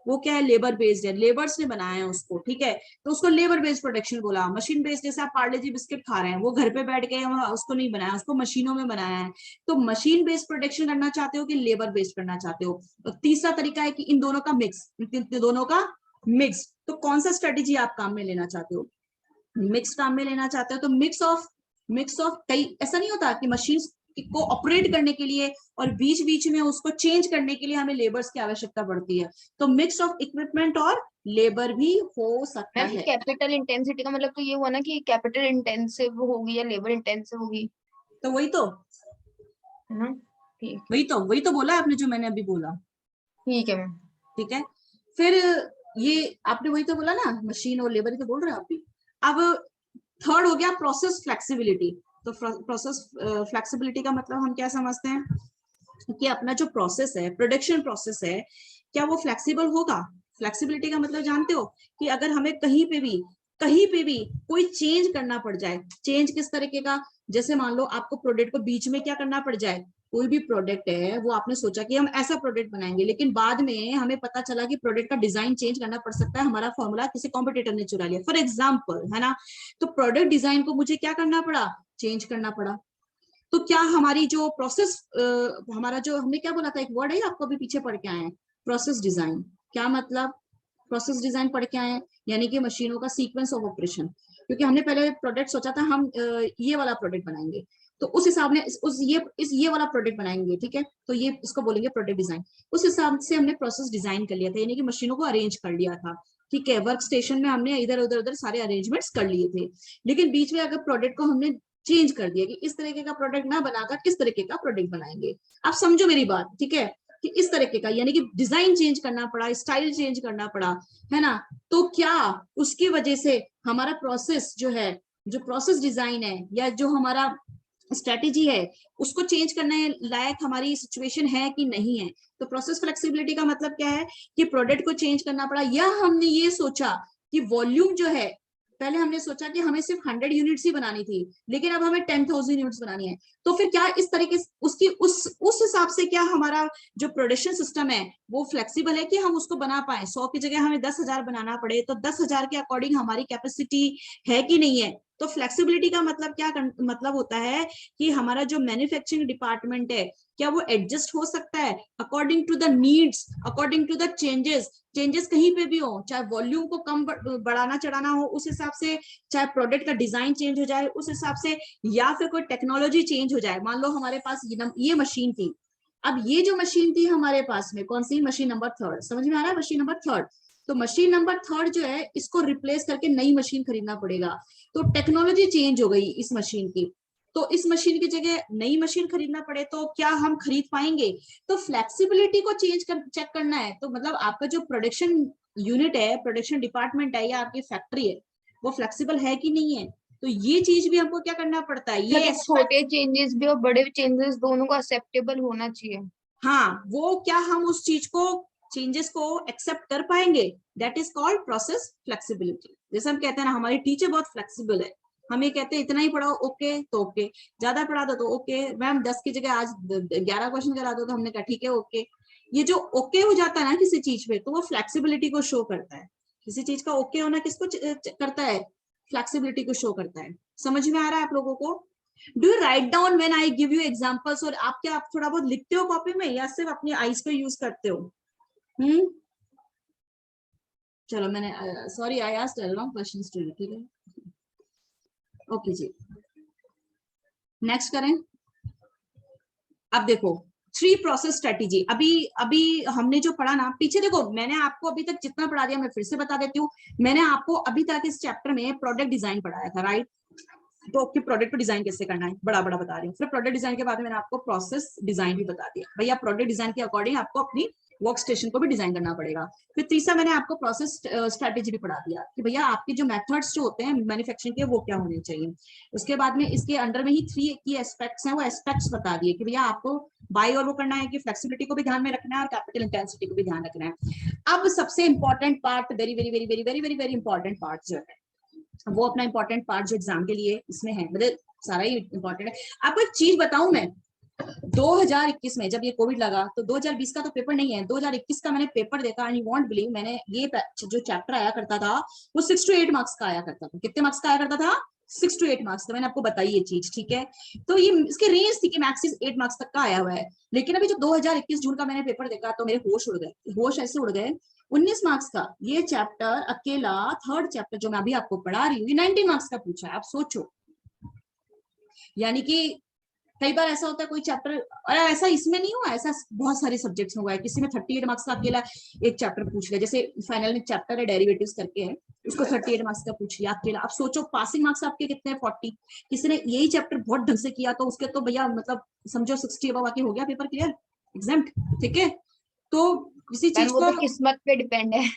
वो क्या है? लेबर बेस्ड है, लेबर्स ने बनाया है उसको। ठीक है, तो उसको लेबर बेस्ड प्रोडक्शन बोला। मशीन बेस्ड जैसे आप पार्ले जी बिस्किट खा रहे हैं, वो घर पे बैठ के उसको नहीं बनाया, उसको मशीनों में बनाया है। तो मशीन बेस्ड प्रोडक्शन करना चाहते हो कि लेबर बेस्ड करना चाहते हो? तो तीसरा तरीका है कि इन दोनों का मिक्स, दोनों का मिक्स। तो कौन सा स्ट्रेटेजी आप काम में लेना चाहते हो? मिक्स काम में लेना चाहते हो तो मिक्स ऑफ कई, ऐसा नहीं होता कि मशीन को ऑपरेट करने के लिए और बीच बीच में उसको चेंज करने के लिए हमें लेबर्स की आवश्यकता पड़ती है। तो मिक्स ऑफ इक्विपमेंट और लेबर भी हो सकता मैम है। कैपिटल इंटेंसिटी का मतलब तो ये हुआ ना कि कैपिटल इंटेंसिव होगी या लेबर इंटेंसिव होगी, तो है ना? ठीक, वही तो बोला आपने जो मैंने अभी बोला। ठीक है मैम। ठीक है, फिर ये आपने वही तो बोला ना, मशीन और लेबर ही तो बोल रहे हो आप भी। अब थर्ड हो गया प्रोसेस फ्लेक्सिबिलिटी। तो प्रोसेस फ्लेक्सिबिलिटी का मतलब हम क्या समझते हैं कि अपना जो प्रोसेस है, प्रोडक्शन प्रोसेस है, क्या वो फ्लेक्सिबल होगा? फ्लेक्सिबिलिटी का मतलब जानते हो कि अगर हमें कहीं पे भी कोई चेंज करना पड़ जाए। चेंज किस तरीके का? जैसे मान लो आपको प्रोडक्ट को बीच में क्या करना पड़ जाए, कोई भी प्रोडक्ट है वो आपने सोचा कि हम ऐसा प्रोडक्ट बनाएंगे, लेकिन बाद में हमें पता चला कि प्रोडक्ट का डिजाइन चेंज करना पड़ सकता है, हमारा फॉर्मूला किसी कॉम्पिटिटर ने चुरा लिया फॉर एग्जाम्पल, है ना? तो प्रोडक्ट डिजाइन को मुझे क्या करना पड़ा? चेंज करना पड़ा। तो क्या हमारी जो प्रोसेस, हमारा जो हमने क्या बोला था, एक वर्ड है आपको अभी पीछे पढ़ के आए हैं, प्रोसेस डिजाइन। क्या मतलब? प्रोसेस डिजाइन पढ़ के आए हैं यानी कि मशीनों का सीक्वेंस ऑफ ऑपरेशन। क्योंकि हमने पहले प्रोडक्ट सोचा था हम ये वाला प्रोडक्ट बनाएंगे, तो उस हिसाब में ये वाला प्रोडक्ट बनाएंगे। ठीक है, तो ये इसको बोलेंगे प्रोडक्ट डिजाइन। उस हिसाब से हमने प्रोसेस डिजाइन कर लिया था, यानी कि मशीनों को अरेंज कर लिया था। ठीक है, वर्क स्टेशन में हमने इधर उधर सारे अरेंजमेंट्स कर लिए थे, लेकिन बीच में अगर प्रोडक्ट को हमने चेंज कर दिया कि इस तरीके का प्रोडक्ट ना बनाकर इस तरीके का प्रोडक्ट बनाएंगे। आप समझो मेरी बात, ठीक है, कि इस तरीके का, यानी कि डिजाइन चेंज करना पड़ा, स्टाइल चेंज करना पड़ा, है ना? तो क्या उसकी वजह से हमारा प्रोसेस जो है, जो प्रोसेस डिजाइन है या जो हमारा स्ट्रेटेजी है, उसको चेंज करने लायक हमारी सिचुएशन है कि नहीं है? तो प्रोसेस फ्लेक्सिबिलिटी का मतलब क्या है कि प्रोडक्ट को चेंज करना पड़ा, या हमने ये सोचा कि वॉल्यूम जो है, पहले हमने सोचा कि हमें सिर्फ 100 यूनिट्स ही बनानी थी, लेकिन अब हमें 10,000 यूनिट्स बनानी है। तो फिर क्या इस तरीके से उसकी उस हिसाब से क्या हमारा जो प्रोडक्शन सिस्टम है वो फ्लेक्सिबल है कि हम उसको बना पाए? 100 की जगह हमें 10,000 बनाना पड़े, तो 10,000 के अकॉर्डिंग हमारी कैपेसिटी है कि नहीं है? तो फ्लेक्सिबिलिटी का मतलब क्या मतलब होता है कि हमारा जो मैन्युफैक्चरिंग डिपार्टमेंट है क्या वो एडजस्ट हो सकता है according to the needs, according to the changes कहीं पे भी हो, चाहे वॉल्यूम को कम बढ़ाना चढ़ाना हो उस हिसाब से, चाहे प्रोडक्ट का डिजाइन चेंज हो जाए उस हिसाब से, या फिर कोई टेक्नोलॉजी चेंज हो जाए। मान लो हमारे पास ये मशीन थी, अब ये जो मशीन थी हमारे पास में कौन सी मशीन नंबर 3, समझ में आ रहा है, मशीन नंबर 3, तो मशीन नंबर 3 जो है इसको रिप्लेस करके नई मशीन खरीदना पड़ेगा। तो टेक्नोलॉजी चेंज हो गई इस मशीन की, तो इस मशीन की जगह नई मशीन खरीदना पड़े तो क्या हम खरीद पाएंगे? तो फ्लेक्सिबिलिटी को चेक करना है। तो मतलब आपका जो प्रोडक्शन यूनिट है, प्रोडक्शन डिपार्टमेंट है या आपकी फैक्ट्री है, वो फ्लेक्सिबल है कि नहीं है। तो ये चीज भी हमको क्या करना पड़ता है, ये मतलब छोटे चेंजेस भी और बड़े चेंजेस दोनों को एक्सेप्टेबल होना चाहिए। हाँ, वो क्या हम उस चीज को, चेंजेस को एक्सेप्ट कर पाएंगे, that is called process flexibility. जैसे हम कहते हैं ना हमारी टीचर बहुत फ्लेक्सिबल है, हम ये कहते हैं इतना ही पढ़ाओ ओके तो ओके, ज्यादा पढ़ा दो तो ओके, मैम 10 की जगह आज 11 क्वेश्चन करा दो तो हमने कहा ठीक है ओके। ये जो ओके हो जाता है ना किसी चीज पे, तो वो फ्लेक्सिबिलिटी को शो करता है। किसी चीज का ओके होना किसको करता है, फ्लेक्सिबिलिटी को शो करता है। समझ में आ रहा है आप लोगों को? Do you write down when I give you examples, और आप क्या आप थोड़ा बहुत लिखते हो कॉपी में या सिर्फ अपनी आईज को यूज करते हो? चलो मैंने sorry I asked long questions to you, ठीक है ओके जी, नेक्स्ट करें। अब देखो 3 प्रोसेस स्ट्रेटेजी, अभी अभी हमने जो पढ़ा ना पीछे, देखो मैंने आपको अभी तक जितना पढ़ा दिया मैं फिर से बता देती हूँ। मैंने आपको अभी तक इस चैप्टर में प्रोडक्ट डिजाइन पढ़ाया था, राइट? तो आपके प्रोडक्ट को डिजाइन कैसे करना है बड़ा बड़ा बता रही हूँ। फिर प्रोडक्ट डिजाइन के बाद मैंने आपको प्रोसेस डिजाइन भी बता दिया, भैया प्रोडक्ट डिजाइन के अकॉर्डिंग आपको अपनी वर्क स्टेशन को भी डिजाइन करना पड़ेगा। फिर तीसरा मैंने आपको प्रोसेस स्ट्रेटेजी भी पढ़ा दिया कि भैया आपके जो मेथड्स जो होते हैं मैन्युफैक्चरिंग के वो क्या होने चाहिए। उसके बाद में इसके अंडर में ही 3 की एस्पेक्ट्स हैं, वो एस्पेक्ट्स बता दिए कि भैया आपको बाई और वो करना है कि फ्लेक्सिबिलिटी को भी ध्यान में रखना है और कैपिटल इंटेंसिटी को भी ध्यान रखना है। अब सबसे important part, very very very very very very very important part जो है, वो अपना इंपॉर्टेंट पार्ट जो एग्जाम के लिए इसमें है, मतलब सारा ही इंपॉर्टेंट है। आपको एक चीज बताऊं मैं, 2021 में जब ये कोविड लगा तो 2020 का तो पेपर नहीं है, 2021 का मैंने पेपर देखा एंड यू वोंट बिलीव, मैंने ये जो चैप्टर आया करता था वो 6 to 8 मार्क्स का आया करता था। कितने मार्क्स का आया करता था? 6 to 8 मार्क्स का। मैंने आपको बताई ये चीज, ठीक है? तो ये इसकी रेंज थी कि मैक्स 8 मार्क्स तक का आया हुआ है। लेकिन अभी जो 2021 जून का मैंने पेपर देखा तो मेरे होश उड़ गए, होश ऐसे उड़ गए। 19 मार्क्स का ये चैप्टर अकेला, 3rd चैप्टर जो मैं अभी आपको पढ़ा रही हूँ, 19 मार्क्स का पूछा है। आप सोचो, यानी कि कई बार ऐसा होता है कोई चैप्टर, और ऐसा इसमें नहीं हुआ, ऐसा बहुत सारे सब्जेक्ट्स में हुआ है, किसी में 38 मार्क्स का अकेला एक चैप्टर पूछ लिया। जैसे फाइनल में चैप्टर है डेरिवेटिव्स करके है, उसको 38 मार्क्स का पूछ लिया अकेला। आप सोचो पासिंग मार्क्स आपके कितने हैं? 40। किसी ने यही चैप्टर बहुत ढंग से किया तो उसके तो भैया मतलब समझो 60 अबव आके हो गया पेपर क्लियर, एग्जाम, ठीक है? तो किसी मैम चीज वो को तो किस्मत पे डिपेंड है।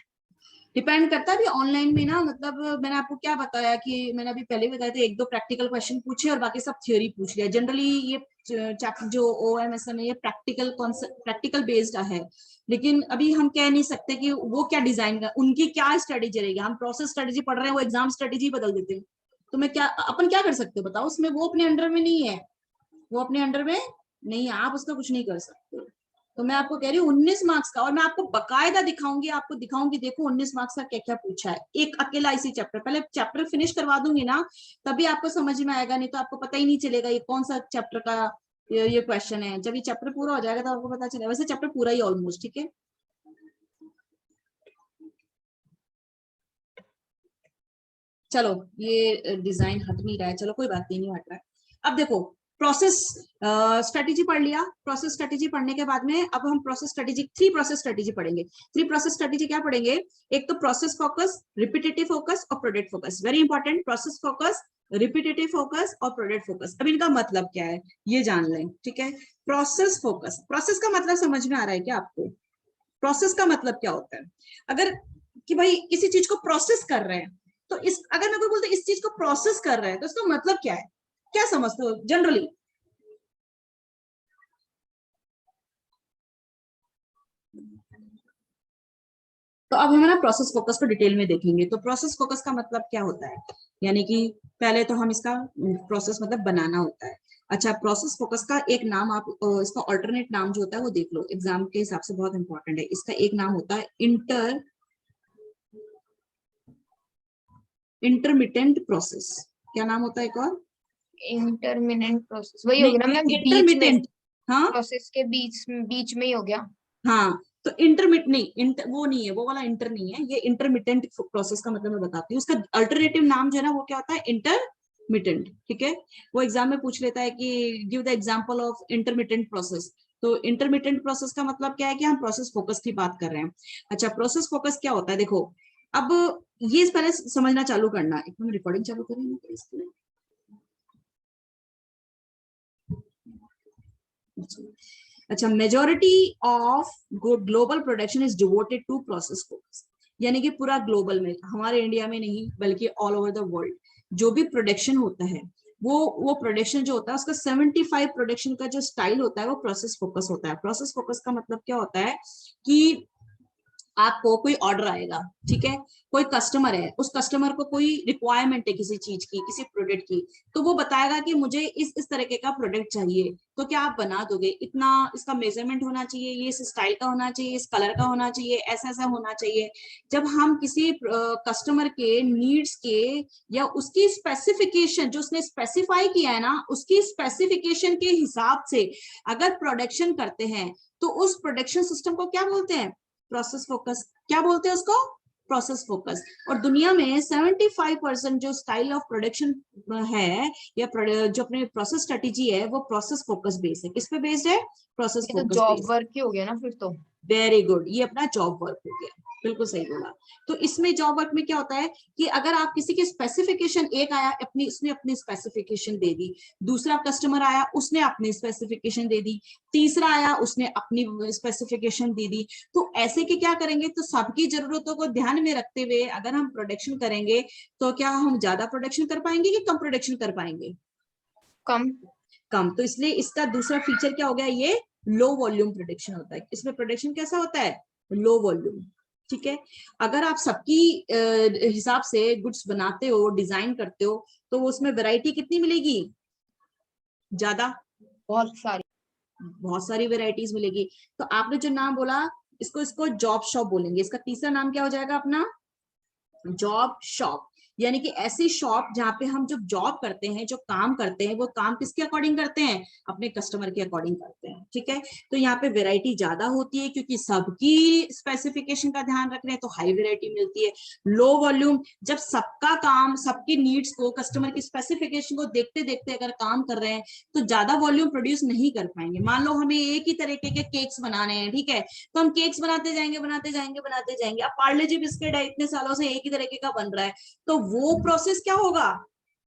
डिपेंड करता है भी ऑनलाइन में ना, मतलब मैंने आपको क्या बताया कि मैंने अभी पहले भी बताया था, 1-2 प्रैक्टिकल क्वेश्चन पूछे और बाकी सब थ्योरी पूछ लिया। जनरली ये चैप्टर जो OMSM है ये प्रैक्टिकल कॉन्सेप्ट, प्रैक्टिकल बेस्ड है। लेकिन अभी हम कह नहीं सकते कि वो क्या डिजाइन कर, उनकी क्या स्ट्रेटेजी रहेगी। हम प्रोसेस स्ट्रेटेजी पढ़ रहे हैं, वो एग्जाम स्ट्रेटेजी बदल देते हैं, तो मैं क्या, अपन क्या कर सकते हो बताओ उसमें? वो अपने अंडर में नहीं है, वो अपने अंडर में नहीं है, आप उसका कुछ नहीं कर सकते। तो मैं आपको कह रही हूँ 19 मार्क्स का, और मैं आपको बकायदा दिखाऊंगी, आपको दिखाऊंगी देखो 19 मार्क्स का क्या क्या पूछा है, एक अकेला इसी चैप्टर। पहले चैप्टर फिनिश करवा दूंगी ना तभी आपको समझ में आएगा, नहीं तो आपको पता ही नहीं चलेगा ये कौन सा चैप्टर का ये क्वेश्चन है। जब ये चैप्टर पूरा हो जाएगा तो आपको पता चलेगा। वैसे चैप्टर पूरा ही ऑलमोस्ट, ठीक है? चलो ये डिजाइन हट नहीं रहा है, चलो कोई बात नहीं हट रहा है। अब देखो प्रोसेस स्ट्रेटेजी पढ़ लिया। प्रोसेस स्ट्रेटेजी पढ़ने के बाद में अब हम प्रोसेस स्ट्रेटेजी 3 प्रोसेस स्ट्रेटेजी पढ़ेंगे। 3 प्रोसेस स्ट्रेटेजी क्या पढ़ेंगे? एक तो प्रोसेस फोकस, रिपीटेटिव फोकस और product focus. Very important, process focus, repetitive focus और प्रोडक्ट फोकस। अब इनका मतलब क्या है ये जान लें, ठीक है? प्रोसेस फोकस, प्रोसेस का मतलब समझ में आ रहा है क्या आपको? प्रोसेस का मतलब क्या होता है? अगर कि भाई किसी चीज को प्रोसेस कर रहे हैं, तो इस अगर मैं कोई बोलते इस चीज को प्रोसेस कर रहे हैं तो इसका मतलब क्या है, क्या समझते हो जनरली? तो अब हम ना प्रोसेस फोकस को डिटेल में देखेंगे। तो प्रोसेस फोकस का मतलब क्या होता है, यानी कि पहले तो हम इसका प्रोसेस मतलब बनाना होता है। अच्छा, प्रोसेस फोकस का एक नाम आप इसका ऑल्टरनेट नाम जो होता है वो देख लो, एग्जाम के हिसाब से बहुत इंपॉर्टेंट है। इसका एक नाम होता है इंटरमिटेंट प्रोसेस। क्या नाम होता है एक और? इंटरमिनेंट प्रोसेस, वही होगी ना नहीं, मैम, बीच में, इंटरमिटेंट। हाँ प्रोसेस के बीच में ही हो गया। हाँ, तो इंटरमिट नहीं, वो नहीं है, वो वाला इंटर नहीं है, ये इंटरमिटेंट प्रोसेस का मतलब मैं बताती हूँ। उसका अल्टरनेटिव नाम जो है ना वो क्या होता है, इंटरमिटेंट। ठीक है, वो एग्जाम में पूछ लेता है कि give the example of intermittent process. तो इंटरमिटेंट प्रोसेस का मतलब क्या है कि हम प्रोसेस फोकस की बात कर रहे हैं। अच्छा, प्रोसेस फोकस क्या होता है, देखो अब ये पहले समझना चालू करना है। एक मिनट, रिकॉर्डिंग चालू करेंगे। अच्छा, majority of global production is devoted to process focus, यानी कि पूरा ग्लोबल में, हमारे इंडिया में नहीं बल्कि ऑल ओवर द वर्ल्ड जो भी प्रोडक्शन होता है, वो प्रोडक्शन जो होता है उसका 75 प्रोडक्शन का जो स्टाइल होता है वो प्रोसेस फोकस होता है। प्रोसेस फोकस का मतलब क्या होता है कि आपको कोई ऑर्डर आएगा, ठीक है, कोई कस्टमर है, उस कस्टमर को कोई रिक्वायरमेंट है किसी चीज की, किसी प्रोडक्ट की, तो वो बताएगा कि मुझे इस तरीके का प्रोडक्ट चाहिए, तो क्या आप बना दोगे? इतना इसका मेजरमेंट होना चाहिए, ये इस स्टाइल का होना चाहिए, इस कलर का होना चाहिए, ऐसा ऐसा होना चाहिए। जब हम किसी कस्टमर के नीड्स के या उसकी स्पेसिफिकेशन जो उसने स्पेसिफाई किया है ना, उसकी स्पेसिफिकेशन के हिसाब से अगर प्रोडक्शन करते हैं, तो उस प्रोडक्शन सिस्टम को क्या बोलते हैं? Process focus. क्या बोलते हैं उसको? Process focus. और दुनिया में 75% जो स्टाइल ऑफ प्रोडक्शन है या जो अपने प्रोसेस स्ट्रेटेजी है वो प्रोसेस फोकस बेस्ड है। किस पे बेस्ड है? प्रोसेस ये तो फोकस जॉब बेस्ड। वर्क ही हो गया ना फिर तो। वेरी गुड, ये अपना जॉब वर्क हो गया, बिल्कुल सही बोला। तो इसमें जॉब वर्क में क्या होता है कि अगर आप किसी की स्पेसिफिकेशन, एक आया अपनी, उसने अपनी स्पेसिफिकेशन दे दी, दूसरा कस्टमर आया उसने अपनी स्पेसिफिकेशन दे दी, तीसरा आया उसने अपनी स्पेसिफिकेशन दे दी, तो ऐसे के क्या करेंगे, तो सबकी जरूरतों को ध्यान में रखते हुए अगर हम प्रोडक्शन करेंगे तो क्या हम ज्यादा प्रोडक्शन कर पाएंगे कि कम प्रोडक्शन कर पाएंगे? कम। कम। तो इसलिए इसका दूसरा फीचर क्या हो गया, ये लो वॉल्यूम प्रोडक्शन होता है। इसमें प्रोडक्शन कैसा होता है? Low volume. ठीक है, अगर आप सबकी हिसाब से गुड्स बनाते हो, डिजाइन करते हो, तो उसमें वैरायटी कितनी मिलेगी? ज्यादा, बहुत सारी। बहुत सारी वैरायटीज मिलेगी। तो आपने जो नाम बोला, इसको इसको जॉब शॉप बोलेंगे। इसका तीसरा नाम क्या हो जाएगा अपना? Job shop. यानी कि ऐसी शॉप जहां पे हम जो जॉब करते हैं, जो काम करते हैं, वो काम किसके अकॉर्डिंग करते हैं? अपने कस्टमर के अकॉर्डिंग करते हैं। ठीक है, तो यहाँ पे वैरायटी ज्यादा होती है क्योंकि सबकी स्पेसिफिकेशन का ध्यान रख रहे हैं, तो हाई वैरायटी मिलती है। लो वॉल्यूम, जब सबका काम, सबकी नीड्स को, कस्टमर की स्पेसिफिकेशन को देखते देखते अगर काम कर रहे हैं तो ज्यादा वॉल्यूम प्रोड्यूस नहीं कर पाएंगे। मान लो हमें एक ही तरीके के केक्स बनाने हैं, ठीक है, तो हम केक्स बनाते जाएंगे बनाते जाएंगे बनाते जाएंगे। अब पार्ले जी बिस्किट है, इतने सालों से एक ही तरीके का बन रहा है, तो वो प्रोसेस क्या होगा?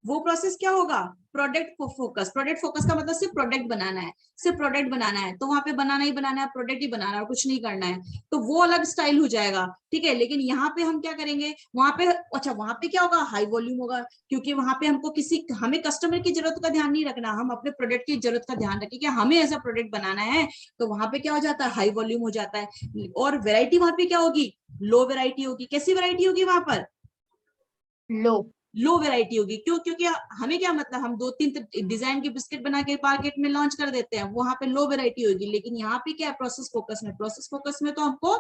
वो प्रोसेस क्या होगा? Product focus. प्रोडक्ट फोकस का मतलब सिर्फ प्रोडक्ट बनाना है, सिर्फ प्रोडक्ट बनाना है, तो वहां पे बनाना ही बनाना है, प्रोडक्ट ही बनाना है, कुछ नहीं करना है, तो वो अलग स्टाइल हो जाएगा। ठीक है, लेकिन यहाँ पे हम क्या करेंगे, वहां पे, अच्छा वहां पे क्या होगा? हाई वॉल्यूम होगा, क्योंकि वहां पे हमको हमें कस्टमर की जरूरत का ध्यान नहीं रखना, हम अपने प्रोडक्ट की जरूरत का ध्यान रखें कि हमें ऐसा प्रोडक्ट बनाना है, तो वहां पे क्या हो जाता है? हाई वॉल्यूम हो जाता है। और वेरायटी वहां पे क्या होगी? लो वेरायटी होगी। कैसी वेरायटी होगी वहां पर? लो। लो वैरायटी होगी। क्यों? क्योंकि हमें क्या मतलब, हम 2-3 डिजाइन के बिस्किट बना के मार्केट में लॉन्च कर देते हैं, वहां पे लो वैरायटी होगी। लेकिन यहाँ पे क्या है? प्रोसेस फोकस में, प्रोसेस फोकस में तो हमको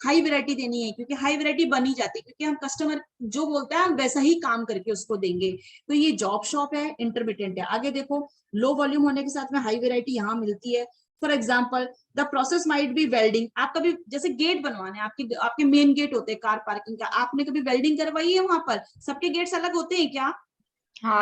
हाई वैरायटी देनी है, क्योंकि हाई वैरायटी बनी जाती है, क्योंकि हम कस्टमर जो बोलता है हम वैसा ही काम करके उसको देंगे। तो ये जॉब शॉप है, इंटरमीडिएट है। आगे देखो, लो वॉल्यूम होने के साथ में हाई वैरायटी यहाँ मिलती है। For example, the process might be welding. आप कभी जैसे गेट बनवाने, आपके मेन गेट होते हैं कार पार्किंग का, आपने कभी वेल्डिंग करवाई है? वहां पर सबके गेट्स अलग होते हैं क्या? हाँ।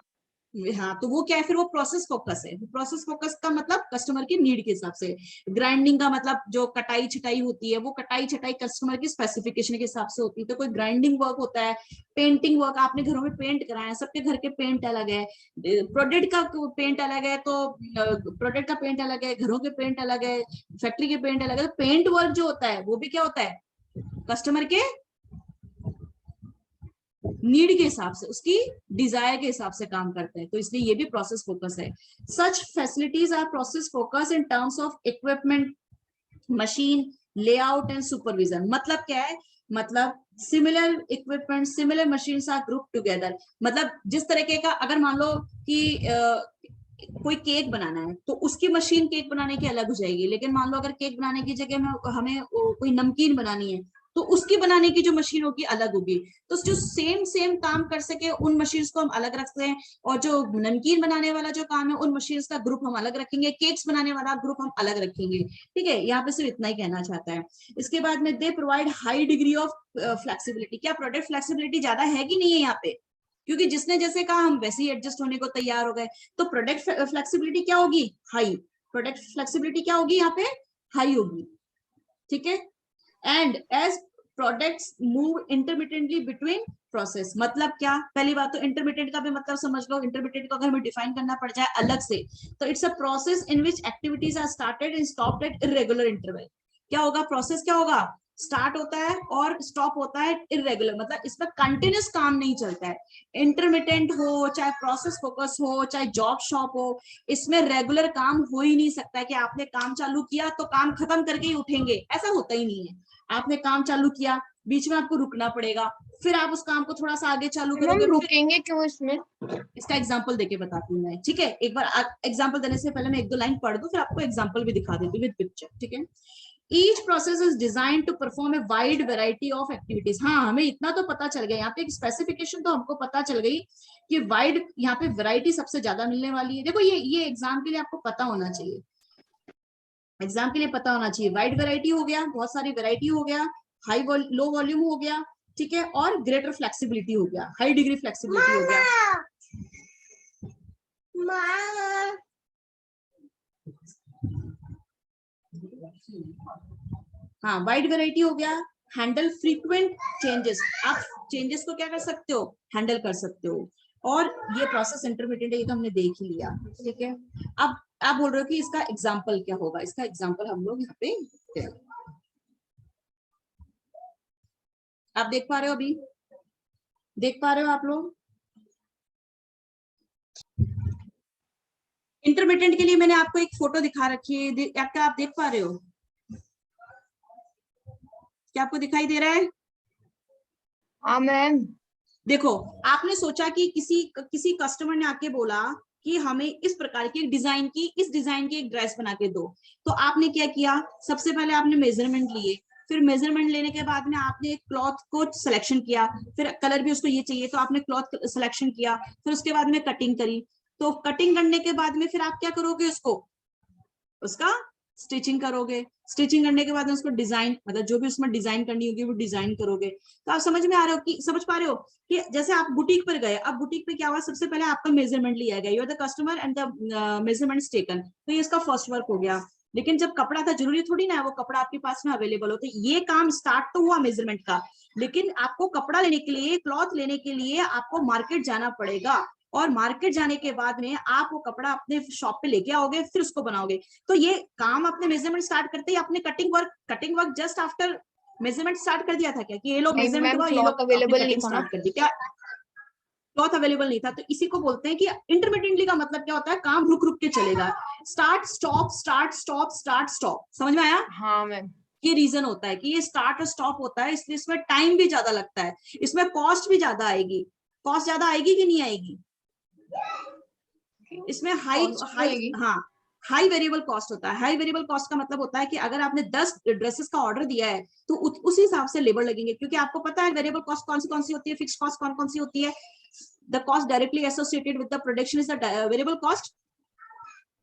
हाँ, तो वो क्या है फिर? वो प्रोसेस फोकस है। प्रोसेस फोकस का मतलब कस्टमर की नीड के हिसाब से। ग्राइंडिंग का मतलब जो कटाई छटाई होती है, वो कटाई छटाई कस्टमर की स्पेसिफिकेशन के हिसाब से होती है, तो कोई ग्राइंडिंग वर्क होता है। पेंटिंग वर्क, आपने घरों में पेंट कराया है, सबके घर के पेंट अलग है, प्रोडक्ट का पेंट अलग है, तो प्रोडक्ट का पेंट अलग है, घरों के पेंट अलग है, फैक्ट्री के पेंट अलग है। तो पेंट वर्क जो होता है वो भी क्या होता है? कस्टमर के नीड के हिसाब से, उसकी डिजायर के हिसाब से काम करते हैं, तो इसलिए ये भी प्रोसेस फोकस है। Such facilities are process focus in terms of equipment, machine, layout and supervision. मतलब क्या है? मतलब similar equipment, similar machine are group together. मतलब जिस तरीके का, अगर मान लो कि कोई केक बनाना है, तो उसकी मशीन केक बनाने की अलग हो जाएगी, लेकिन मान लो अगर केक बनाने की जगह में हमें कोई नमकीन बनानी है, तो उसकी बनाने की जो मशीन होगी अलग होगी। तो जो सेम काम कर सके उन मशीन्स को हम अलग रखते हैं, और जो नमकीन बनाने वाला जो काम है उन मशीन्स का ग्रुप हम अलग रखेंगे, केक्स बनाने वाला ग्रुप हम अलग रखेंगे। ठीक है, यहाँ पे सिर्फ इतना ही कहना चाहता है। इसके बाद में they provide high degree of flexibility. क्या प्रोडक्ट फ्लेक्सिबिलिटी ज्यादा है कि नहीं है यहाँ पे? क्योंकि जिसने जैसे कहा हम वैसे ही एडजस्ट होने को तैयार हो गए। तो प्रोडक्ट फ्लेक्सिबिलिटी क्या होगी? हाई। प्रोडक्ट फ्लेक्सिबिलिटी क्या होगी यहाँ पे? हाई होगी। ठीक है, and as products move intermittently between process. मतलब क्या? पहली बात तो इंटरमिटेंट का भी मतलब समझ लो। इंटरमिटेंट को अगर हमें डिफाइन करना पड़ जाए अलग से, तो it's a process in which activities are started and stopped at irregular interval. क्या होगा? प्रोसेस क्या होगा? स्टार्ट होता है और स्टॉप होता है इरेगुलर, मतलब इसमें कंटिन्यूस काम नहीं चलता है। इंटरमिटेंट हो, चाहे प्रोसेस फोकस हो, चाहे जॉब शॉप हो, इसमें रेगुलर काम हो ही नहीं सकता है कि आपने काम चालू किया तो काम खत्म करके ही उठेंगे, ऐसा होता ही नहीं है। आपने काम चालू किया, बीच में आपको रुकना पड़ेगा, फिर आप उस काम को थोड़ा सा आगे चालू करोगे। रुकेंगे क्यों इसमें? इसका एग्जांपल देके बताती हूँ मैं। ठीक है, एक बार एग्जांपल देने से पहले मैं एक दो लाइन पढ़ दूं, फिर आपको एग्जांपल भी दिखा देती हूँ विद पिक्चर। ठीक है, each process is design to perform a wide variety of activities. हाँ, हमें इतना तो पता चल गया, यहाँ पे एक स्पेसिफिकेशन तो हमको पता चल गई कि वाइड, यहाँ पे वैरायटी सबसे ज्यादा मिलने वाली है। देखो ये एग्जाम के लिए आपको पता होना चाहिए, एग्जाम के लिए पता होना चाहिए। वाइड वैरायटी हो गया, बहुत सारी वैरायटी हो गया, हाई लो वॉल्यूम हो गया, ठीक है, और ग्रेटर फ्लेक्सिबिलिटी हो गया, हाई डिग्री फ्लेक्सिबिलिटी हो गया। हाँ, वाइड वैरायटी हो गया, हैंडल फ्रीक्वेंट चेंजेस। आप चेंजेस को क्या कर सकते हो? हैंडल कर सकते हो। और ये प्रोसेस इंटरमीडिएट है, ये तो हमने देख ही लिया। ठीक है, अब आप बोल रहे हो कि इसका एग्जांपल क्या होगा? इसका एग्जांपल हम लोग यहाँ पे आप देख पा रहे हो? अभी देख पा रहे हो आप लोग? इंटरमीडिएट के लिए मैंने आपको एक फोटो दिखा रखी है, क्या आप देख पा रहे हो? क्या आपको दिखाई दे रहा है? हाँ मैम। देखो, आपने सोचा कि किसी कस्टमर ने आके बोला कि हमें इस प्रकार की डिजाइन की, इस डिजाइन की एक ड्रेस बना के दो। तो आपने क्या किया? सबसे पहले आपने मेजरमेंट लिए, फिर मेजरमेंट लेने के बाद में आपने एक क्लॉथ को सिलेक्शन किया, फिर कलर भी उसको ये चाहिए तो आपने क्लॉथ सिलेक्शन किया, फिर उसके बाद में कटिंग करी। तो कटिंग करने के बाद में फिर आप क्या करोगे? उसका स्टिचिंग करोगे। स्टिचिंग करने के बाद उसको डिजाइन, मतलब जो भी उसमें डिजाइन करनी होगी वो डिजाइन करोगे। तो आप समझ में आ रहे हो कि समझ पा रहे हो कि जैसे आप बुटीक पर गए, अब बुटीक पे क्या हुआ? सबसे पहले आपका मेजरमेंट लिया गया, you are the customer and the measurement taken. तो ये इसका फर्स्ट वर्क हो गया। लेकिन जब कपड़ा था, जरूरी थोड़ी ना है वो कपड़ा आपके पास में अवेलेबल हो। तो ये काम स्टार्ट तो हुआ मेजरमेंट का, लेकिन आपको कपड़ा लेने के लिए, क्लॉथ लेने के लिए आपको मार्केट जाना पड़ेगा, और मार्केट जाने के बाद में आप वो कपड़ा अपने शॉप पे लेके आओगे, फिर उसको बनाओगे। तो ये काम अपने मेजरमेंट स्टार्ट करते ही अपने cutting work just after measurement start कर दिया था क्या? कि ये लोग मेजरमेंट हुआ, ये लोग अवेलेबल नहीं था स्टार्ट कर दी क्या? क्लॉथ अवेलेबल नहीं था। तो इसी को बोलते हैं कि इंटरमिटेंटली का मतलब क्या होता है? काम रुक रुक के चलेगा, start stop start stop start stop. समझ में आया? हाँ मैम। ये रीजन होता है कि ये स्टार्ट और स्टॉप होता है, इसलिए इसमें टाइम भी ज्यादा लगता है, इसमें कॉस्ट भी ज्यादा आएगी। कॉस्ट ज्यादा आएगी कि नहीं आएगी? इसमें हाई वेरिएबल कॉस्ट होता है। हाई वेरिएबल कॉस्ट का मतलब होता है कि अगर आपने 10 ड्रेसेस का ऑर्डर दिया है तो उस हिसाब से लेबर लगेंगे, क्योंकि आपको पता है वेरिएबल कॉस्ट कौन सी होती है, फिक्स कॉस्ट कौन सी होती है। The cost directly associated with the production is the variable cost.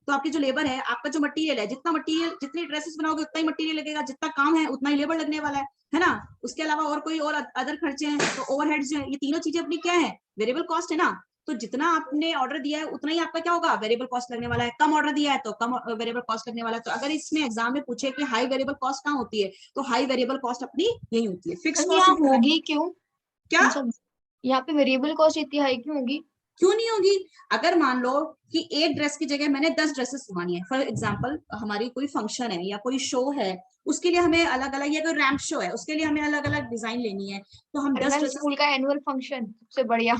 तो आपकी जो लेबर है, आपका जो मटेरियल है, जितनी ड्रेसेस बनाओगे उतना ही मटेरियल लगेगा, जितना काम है उतना ही लेबर लगने वाला है ना। उसके अलावा और कोई और अदर खर्चे हैं, तो ओवरहेड्स जो है, ये तीनों चीजें अपनी क्या है? वेरिएबल कॉस्ट है ना। तो जितना आपने ऑर्डर दिया है उतना ही आपका क्या होगा? वेरिएबल कॉस्ट लगने वाला है। कम ऑर्डर दिया है तो कम वेरिएबल कॉस्ट लगने वाला है। तो अगर इसमें एग्जाम में पूछे कि हाई वेरिएबल कॉस्ट कहाँ होती है, तो हाई वेरिएबल कॉस्ट अपनी यही होती है। फिक्स कॉस्ट होगी क्यों? क्या यहाँ पे वेरिएबल कॉस्ट इतनी हाई क्यों होगी? क्यों नहीं होगी? अगर मान लो कि एक ड्रेस की जगह मैंने 10 ड्रेसेस सिलवानी है, फॉर एग्जांपल हमारी कोई फंक्शन है या कोई शो है, उसके लिए हमें अलग अलग, या कोई रैंप शो है उसके लिए हमें अलग अलग डिजाइन लेनी है, तो हम 10 ड्रेसेस। स्कूल का एनुअल फंक्शन सबसे बढ़िया।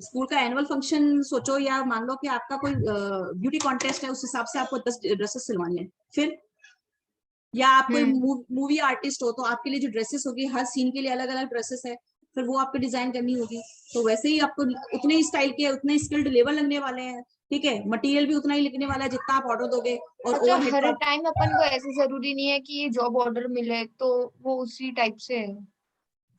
स्कूल का एनुअल फंक्शन सोचो, या मान लो कि आपका कोई ब्यूटी कॉन्टेस्ट है, उस हिसाब से आपको 10 ड्रेसेस सिलवानी है। फिर या आप कोई मूवी आर्टिस्ट हो, तो आपके लिए जो ड्रेसेस होगी हर सीन के लिए अलग अलग ड्रेसेस है, फिर वो आपको डिजाइन करनी होगी। तो वैसे ही आपको उतने ही स्टाइल के, उतने स्किल्ड लेबर लगने वाले हैं। ठीक है, मटेरियल भी उतना ही लिखने वाला है जितना आप ऑर्डर दोगे, और मतलब ओवरहेड हर का टाइम अपन को ऐसे जरूरी नहीं है कि ये जॉब ऑर्डर मिले तो वो उसी टाइप से है।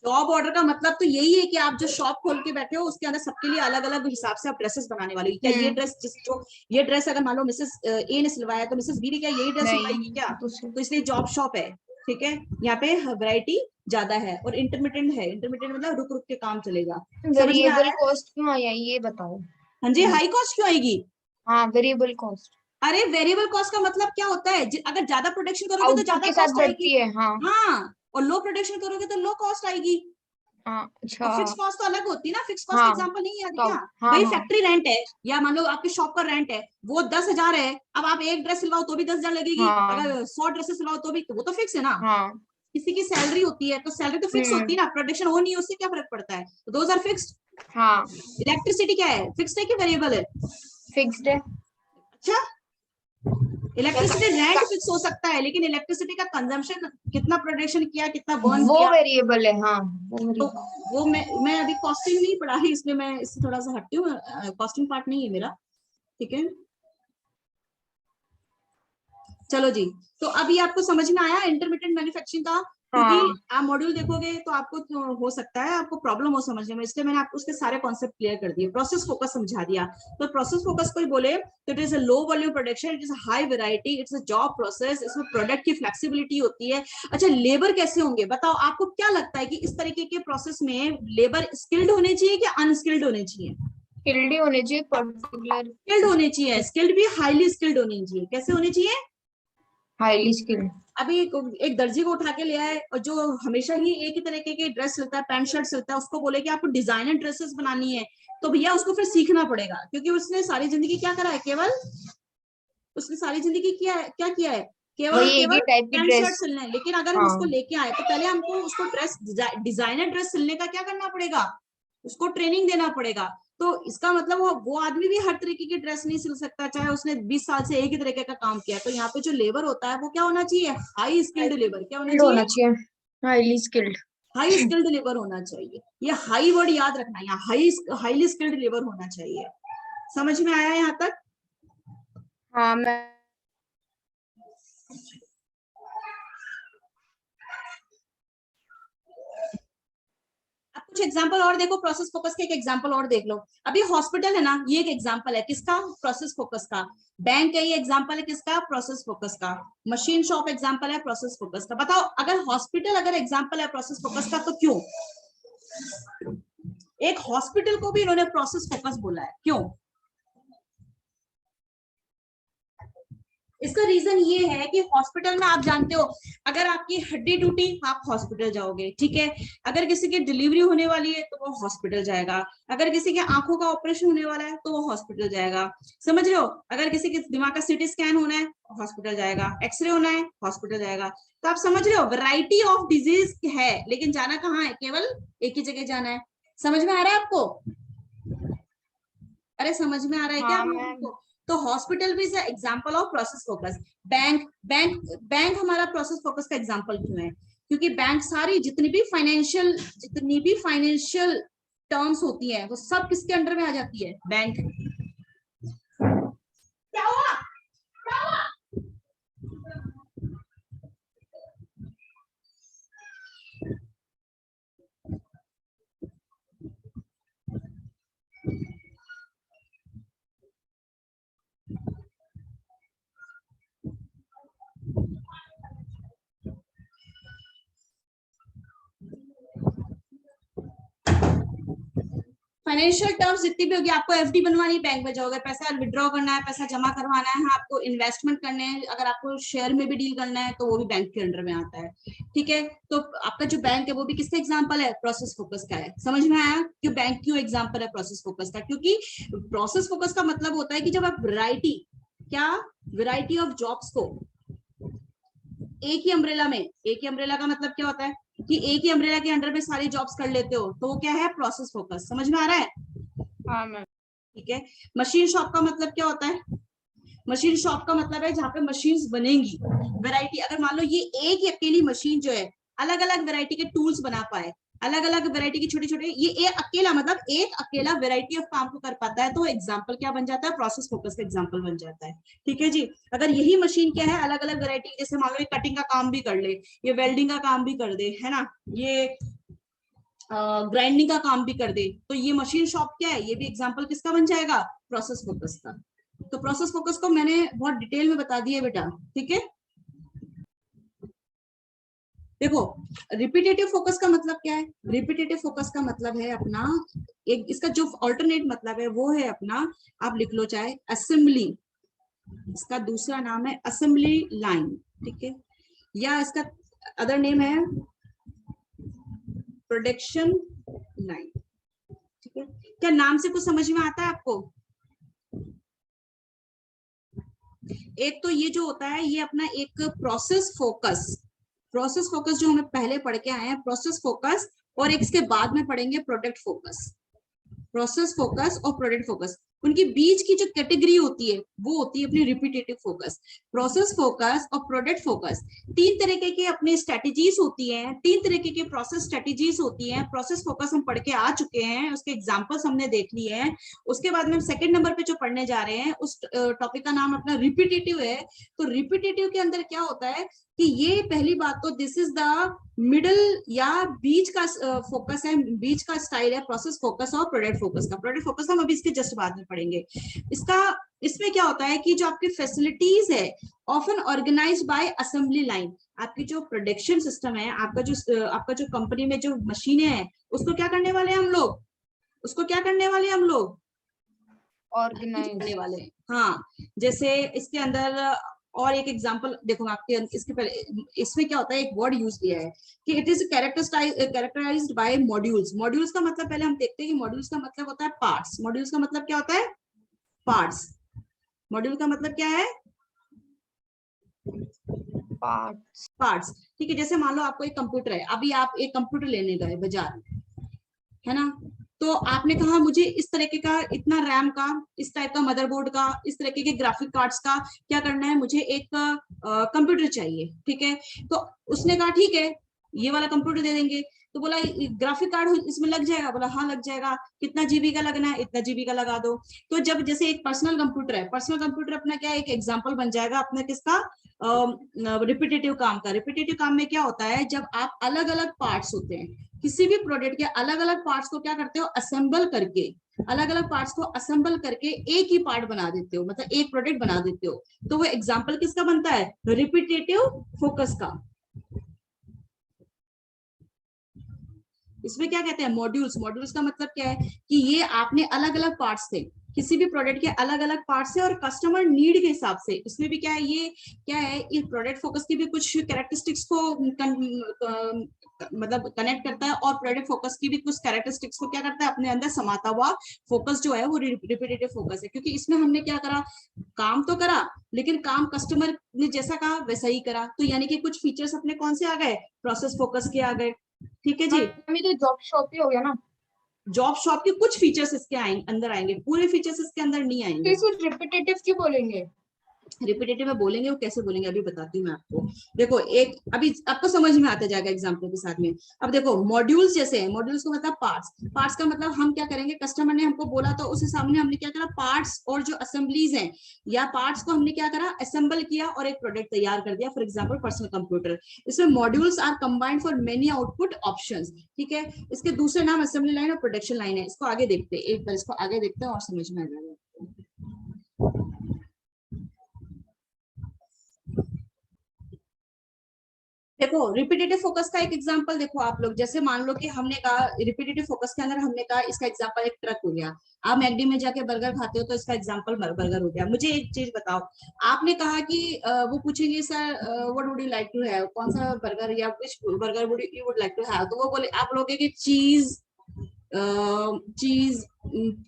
जॉब ऑर्डर का मतलब तो यही है कि आप जो शॉप खोल के बैठे हो उसके अंदर सबके लिए अलग अलग हिसाब से आप ड्रेसेस बनाने वाले हो। क्या ये ड्रेस जो ये ड्रेस अगर मान लो मिसेस ए ने सिलवाया तो मिसेस बी ने क्या यही ड्रेस सिलवाएगी क्या? नहीं तो इसलिए जॉब शॉप है। ठीक है, यहाँ पे वैरायटी ज्यादा है, और इंटरमीडिएट है, इंटरमीडिएट मतलब रुक रुक के काम चलेगा। समझ में आ वेरिएबल रहा है? कॉस्ट क्यों आई है ये बताओ। हाँ जी, हाई कॉस्ट क्यों आएगी? हाँ वेरिएबल कॉस्ट अरे वेरिएबल कॉस्ट का मतलब क्या होता है, अगर ज्यादा प्रोडक्शन करोगे तो आउटपुट ज्यादा के साथ कॉस्ट आएगी। बढ़ती है। हाँ हाँ, और लो प्रोडक्शन करोगे तो लो कॉस्ट आएगी। हाँ अच्छा और फिक्स कॉस्ट तो अलग होती है ना, फिक्स कॉस्ट का हाँ एग्जांपल नहीं याद तो क्या? हाँ भाई हाँ फैक्ट्री रेंट है, या मान लो आपके शॉप का रेंट है, वो 10,000 है। अब आप एक ड्रेस सिलवाओ तो भी 10,000 लगेगी, हाँ अगर 100 ड्रेसेस सिलवाओ तो भी, तो वो तो फिक्स है ना। हाँ किसी की सैलरी होती है तो सैलरी तो फिक्स होती है ना, प्रोडक्शन हो नहीं है उससे क्या फर्क पड़ता है, तो दोज आर फिक्स्ड। हाँ इलेक्ट्रिसिटी क्या है, फिक्स्ड है कि वेरिएबल है? फिक्स्ड है। अच्छा, इलेक्ट्रिसिटी रेंट का, फिक्स हो सकता है, लेकिन इलेक्ट्रिसिटी का कंजम्पशन, कितना प्रोडक्शन किया, कितना बर्न वो किया, वेरिएबल है। हाँ वो तो वेरिएबल। वो मैं अभी कॉस्टिंग नहीं पढ़ा है, इसलिए मैं इससे थोड़ा सा हटती हूँ, कॉस्टिंग पार्ट नहीं है मेरा। ठीक है, चलो जी। तो अभी आपको समझ में आया इंटरमीडिएट मैन्युफैक्चरिंग का? क्योंकि हाँ आप मॉड्यूल देखोगे तो आपको तो हो सकता है आपको प्रॉब्लम हो समझने में, इसलिए मैंने आपको उसके सारे कॉन्सेप्ट क्लियर कर दिए, प्रोसेस फोकस समझा दिया। तो प्रोसेस फोकस कोई बोले तो it is a low volume production, it is a high variety, it's a job process, इसमें प्रोडक्ट की फ्लेक्सिबिलिटी होती है। अच्छा, लेबर कैसे होंगे बताओ, आपको क्या लगता है कि इस तरीके के प्रोसेस में लेबर स्किल्ड होने चाहिए कि अनस्किल्ड होने चाहिए? स्किल्ड ही होने चाहिए पर्टिकुलर। स्किल्ड होने चाहिए, स्किल्ड भी हाईली स्किल्ड होनी चाहिए। कैसे होनी चाहिए? Highly skilled. अभी एक दर्जी को उठा के ले आए और जो हमेशा ही एक ही तरीके के ड्रेस सिलता है, पैंट शर्ट सिलता है, उसको बोले कि आपको डिजाइनर ड्रेसेस बनानी है, तो भैया उसको फिर सीखना पड़ेगा, क्योंकि उसने सारी जिंदगी क्या करा है, केवल उसने सारी जिंदगी क्या किया है, केवल और वही एक ही केवल टाइप की पैंट शर्ट ड्रेस। सिलना है। लेकिन अगर हम हाँ उसको लेके आए तो पहले हमको उसको ड्रेस, डिजाइनर ड्रेस सिलने का क्या करना पड़ेगा, उसको ट्रेनिंग देना पड़ेगा। तो इसका मतलब वो आदमी भी हर तरीके की ड्रेस नहीं सिल सकता, चाहे उसने 20 साल से एक ही तरीके का काम किया। तो यहाँ पे जो लेबर होता है वो क्या होना चाहिए, हाई स्किल्ड लेबर। क्या होना स्किल्ड होना चाहिए? चाहिए। Highly skilled. High skilled labour होना चाहिए। ये हाई वर्ड याद रखना, यहाँ हाईली स्किल्ड लेबर होना चाहिए। समझ में आया यहाँ तक? हाँ मैं अब कुछ एग्जांपल और देखो, प्रोसेस फोकस के एक एग्जांपल और देख लो। अभी हॉस्पिटल है ना, ये एक एग्जांपल है किसका, प्रोसेस फोकस का। बैंक है, ये एग्जांपल है किसका, प्रोसेस फोकस का। मशीन शॉप एग्जांपल है प्रोसेस फोकस का। बताओ, अगर हॉस्पिटल अगर एग्जांपल है प्रोसेस फोकस का, तो क्यों एक हॉस्पिटल को भी इन्होंने प्रोसेस फोकस बोला है, क्यों? इसका रीजन ये है कि हॉस्पिटल में आप जानते हो, अगर आपकी हड्डी टूटी आप हॉस्पिटल जाओगे, ठीक है। अगर किसी की डिलीवरी होने वाली है तो वो हॉस्पिटल जाएगा। अगर किसी के आंखों का ऑपरेशन होने वाला है तो वो हॉस्पिटल जाएगा। समझ रहे हो? अगर किसी के दिमाग का सीटी स्कैन होना है हॉस्पिटल जाएगा, एक्सरे होना है हॉस्पिटल जाएगा। तो आप समझ रहे हो, वैरायटी ऑफ डिजीज है, लेकिन जाना कहाँ है, केवल एक ही जगह जाना है। समझ में आ रहा है आपको? अरे समझ में आ रहा है क्या हाँ आप लोगों मैं को? तो हॉस्पिटल भी is example of process focus. Bank bank bank हमारा प्रोसेस फोकस का एग्जांपल क्यों है? क्योंकि बैंक सारी जितनी भी फाइनेंशियल टर्म्स होती है वो सब किसके अंडर में आ जाती है, बैंक। क्या हुआ? क्या हुआ? फाइनेंशियल टर्म्स जितनी भी होगी, आपको एफडी बनवानी, बैंक में जाओगे, पैसा विड्रॉ करना है, पैसा जमा करवाना है, आपको इन्वेस्टमेंट करने हैं, अगर आपको शेयर में भी डील करना है तो वो भी बैंक के अंडर में आता है। ठीक है, तो आपका जो बैंक है वो भी किसका एग्जांपल है, प्रोसेस फोकस का है। समझ में आया कि बैंक क्यों एग्जांपल है प्रोसेस फोकस का? क्योंकि प्रोसेस फोकस का मतलब होता है कि जब आप वैरायटी ऑफ जॉब्स को एक ही अम्ब्रेला में, एक ही अम्ब्रेला का मतलब क्या होता है कि एक ही अम्ब्रेला के अंडर में सारी जॉब्स कर लेते हो, तो वो क्या है, प्रोसेस फोकस। समझ में आ रहा है? हाँ मैं ठीक है। मशीन शॉप का मतलब क्या होता है? मशीन शॉप का मतलब है जहाँ पे मशीन्स बनेंगी, वैरायटी। अगर मान लो ये एक ही अकेली मशीन जो है अलग अलग वैरायटी के टूल्स बना पाए, अलग अलग वैरायटी की छोटे छोटे, ये एक अकेला मतलब एक अकेला वैरायटी ऑफ काम को कर पाता है, तो एग्जाम्पल क्या बन जाता है, प्रोसेस फोकस का एग्जाम्पल बन जाता है। ठीक है जी। अगर यही मशीन क्या है, अलग अलग वैरायटी, जैसे मान लो ये कटिंग का काम भी कर ले, ये वेल्डिंग का काम भी कर दे, है ना, ये ग्राइंडिंग का काम भी कर दे, तो ये मशीन शॉप क्या है, ये भी एग्जाम्पल किसका बन जाएगा, प्रोसेस फोकस का। तो प्रोसेस फोकस को मैंने बहुत डिटेल में बता दिया बेटा। ठीक है, देखो रिपीटेटिव फोकस का मतलब क्या है, रिपीटेटिव फोकस का मतलब है अपना एक, इसका जो ऑल्टरनेट मतलब है वो है अपना, आप लिख लो चाहे असेंबली, इसका दूसरा नाम है असेंबली लाइन। ठीक है, या इसका अदर नेम है प्रोडक्शन लाइन। ठीक है, क्या नाम से कुछ समझ में आता है आपको? एक तो ये जो होता है ये अपना एक प्रोसेस फोकस, प्रोसेस फोकस जो हमें पहले पढ़ के आए हैं, प्रोसेस फोकस, और एक इसके बाद में पढ़ेंगे प्रोडक्ट फोकस। प्रोसेस फोकस और प्रोडक्ट फोकस, उनके बीच की जो कैटेगरी होती है वो होती है अपनी रिपीटेटिव फोकस। प्रोसेस फोकस और प्रोडक्ट फोकस तीन तरीके की अपनी स्ट्रेटेजीज होती हैं, तीन तरीके की प्रोसेस स्ट्रेटेजीज होती हैं। प्रोसेस फोकस हम पढ़ के आ चुके हैं, उसके एग्जांपल्स हमने देख लिए हैं। उसके बाद में हम सेकंड नंबर पे जो पढ़ने जा रहे हैं उस टॉपिक का नाम अपना रिपीटेटिव है। तो रिपीटेटिव के अंदर क्या होता है कि ये पहली बात तो दिस इज द मिडल या बीच का फोकस है, बीच का स्टाइल है प्रोसेस फोकस और प्रोडक्ट फोकस का। प्रोडक्ट फोकस हम अभी इसके जस्ट बाद में पढ़ेंगे। इसका इसमें क्या होता है कि जो आपकी फैसिलिटीज है often organized by assembly line, आपकी जो प्रोडक्शन सिस्टम है, आपका जो कंपनी में जो मशीनें हैं उसको क्या करने वाले हैं हम लोग, उसको क्या करने वाले हैं हम लोग, ऑर्गेनाइज करने वाले हैं। हाँ, जैसे इसके अंदर और एक एग्जांपल देखो, आपके इसके पहले इसमें क्या होता है, एक वर्ड यूज किया है कि it is characterized by modules. Modules का मतलब पहले हम देखते हैं कि मॉड्यूल्स का मतलब होता है पार्ट्स। मॉड्यूल्स का मतलब क्या होता है, पार्ट्स। मॉड्यूल का मतलब क्या है, पार्ट्स। पार्ट्स। ठीक है, जैसे मान लो आपको एक कंप्यूटर है, अभी आप एक कंप्यूटर लेने गए बाजार में, है ना, तो आपने कहा मुझे इस तरीके का इतना रैम का, इस टाइप का मदरबोर्ड का, इस तरीके के ग्राफिक कार्ड्स का क्या करना है, मुझे एक कंप्यूटर चाहिए। ठीक है, तो उसने कहा ठीक है ये वाला कंप्यूटर दे देंगे। तो बोला ग्राफिक कार्ड इसमें लग जाएगा, बोला हाँ लग जाएगा। कितना जीबी का लगना है, इतना जीबी का लगा दो। तो जब जैसे एक पर्सनल कंप्यूटर है, पर्सनल कंप्यूटर अपना क्या एक एग्जाम्पल बन जाएगा अपना किसका, रिपीटेटिव काम का। रिपीटेटिव काम में क्या होता है, जब आप अलग अलग पार्ट्स होते हैं किसी भी प्रोडक्ट के, अलग अलग पार्ट्स को क्या करते हो, असेंबल करके, अलग अलग पार्ट्स को असेंबल करके एक ही पार्ट बना देते हो, मतलब एक प्रोडक्ट बना देते हो। तो वो एग्जांपल किसका बनता है, रिपीटेटिव फोकस का। इसमें क्या कहते हैं, मॉड्यूल्स। मॉड्यूल्स का मतलब क्या है कि ये आपने अलग अलग पार्ट्स थे, किसी भी प्रोडक्ट के अलग अलग पार्ट्स है और कस्टमर नीड के हिसाब से। इसमें भी क्या है, ये क्या है, इस प्रोडक्ट फोकस की भी कुछ कैरेक्टरिस्टिक्स को मतलब कनेक्ट करता है, और प्रोडक्ट फोकस की भी कुछ कैरेक्टरिस्टिक्स को क्या करता है अपने अंदर समाता हुआ फोकस जो है वो रिपीटेटिव फोकस है। क्योंकि इसमें हमने क्या करा, काम तो करा लेकिन काम कस्टमर ने जैसा कहा वैसा ही करा, तो यानी कि कुछ फीचर्स अपने कौन से आ गए, प्रोसेस फोकस के आ गए। ठीक है जी, तो जॉब शॉप ही हो गया ना। जॉब शॉप के कुछ फीचर्स इसके अंदर आएंगे, पूरे फीचर्स इसके अंदर नहीं आएंगे। रिपीटेटिव क्यों बोलेंगे, रिपीटेटिव में बोलेंगे, वो कैसे बोलेंगे अभी बताती हूँ मैं आपको। देखो एक अभी आपको समझ में आता जाएगा एग्जांपल के साथ में। अब देखो मॉड्यूल्स जैसे है, मॉड्यूल्स को मतलब पार्ट्स। पार्ट्स का मतलब हम क्या करेंगे, कस्टमर ने हमको बोला तो उस हिसाब में हमने क्या करा, पार्ट्स और जो असेंबलीज हैं या पार्ट्स को हमने क्या करा, असेंबल किया और एक प्रोडक्ट तैयार कर दिया। फॉर एग्जाम्पल पर्सनल कंप्यूटर, इसमें modules are combined for many output options. ठीक है, इसके दूसरे नाम असेंबली लाइन और प्रोडक्शन लाइन है। इसको आगे देखते हैं, एक बार इसको आगे देखते हैं और समझ में आ जाएगा। देखो रिपीटेटिव फोकस का एक एग्जांपल देखो आप लोग, जैसे मान लो कि हमने कहा रिपीटेटिव फोकस के अंदर हमने कहा इसका एग्जांपल एक ट्रक हो गया। आप मैकडी में जाके बर्गर खाते हो तो इसका एग्जांपल बर्गर हो गया। मुझे एक चीज बताओ, आपने कहा कि वो पूछेंगे sir what would you like to have, कौन सा बर्गर या which burger would you would like to have, तो वो बोले आप बोलोगे कि चीज चीज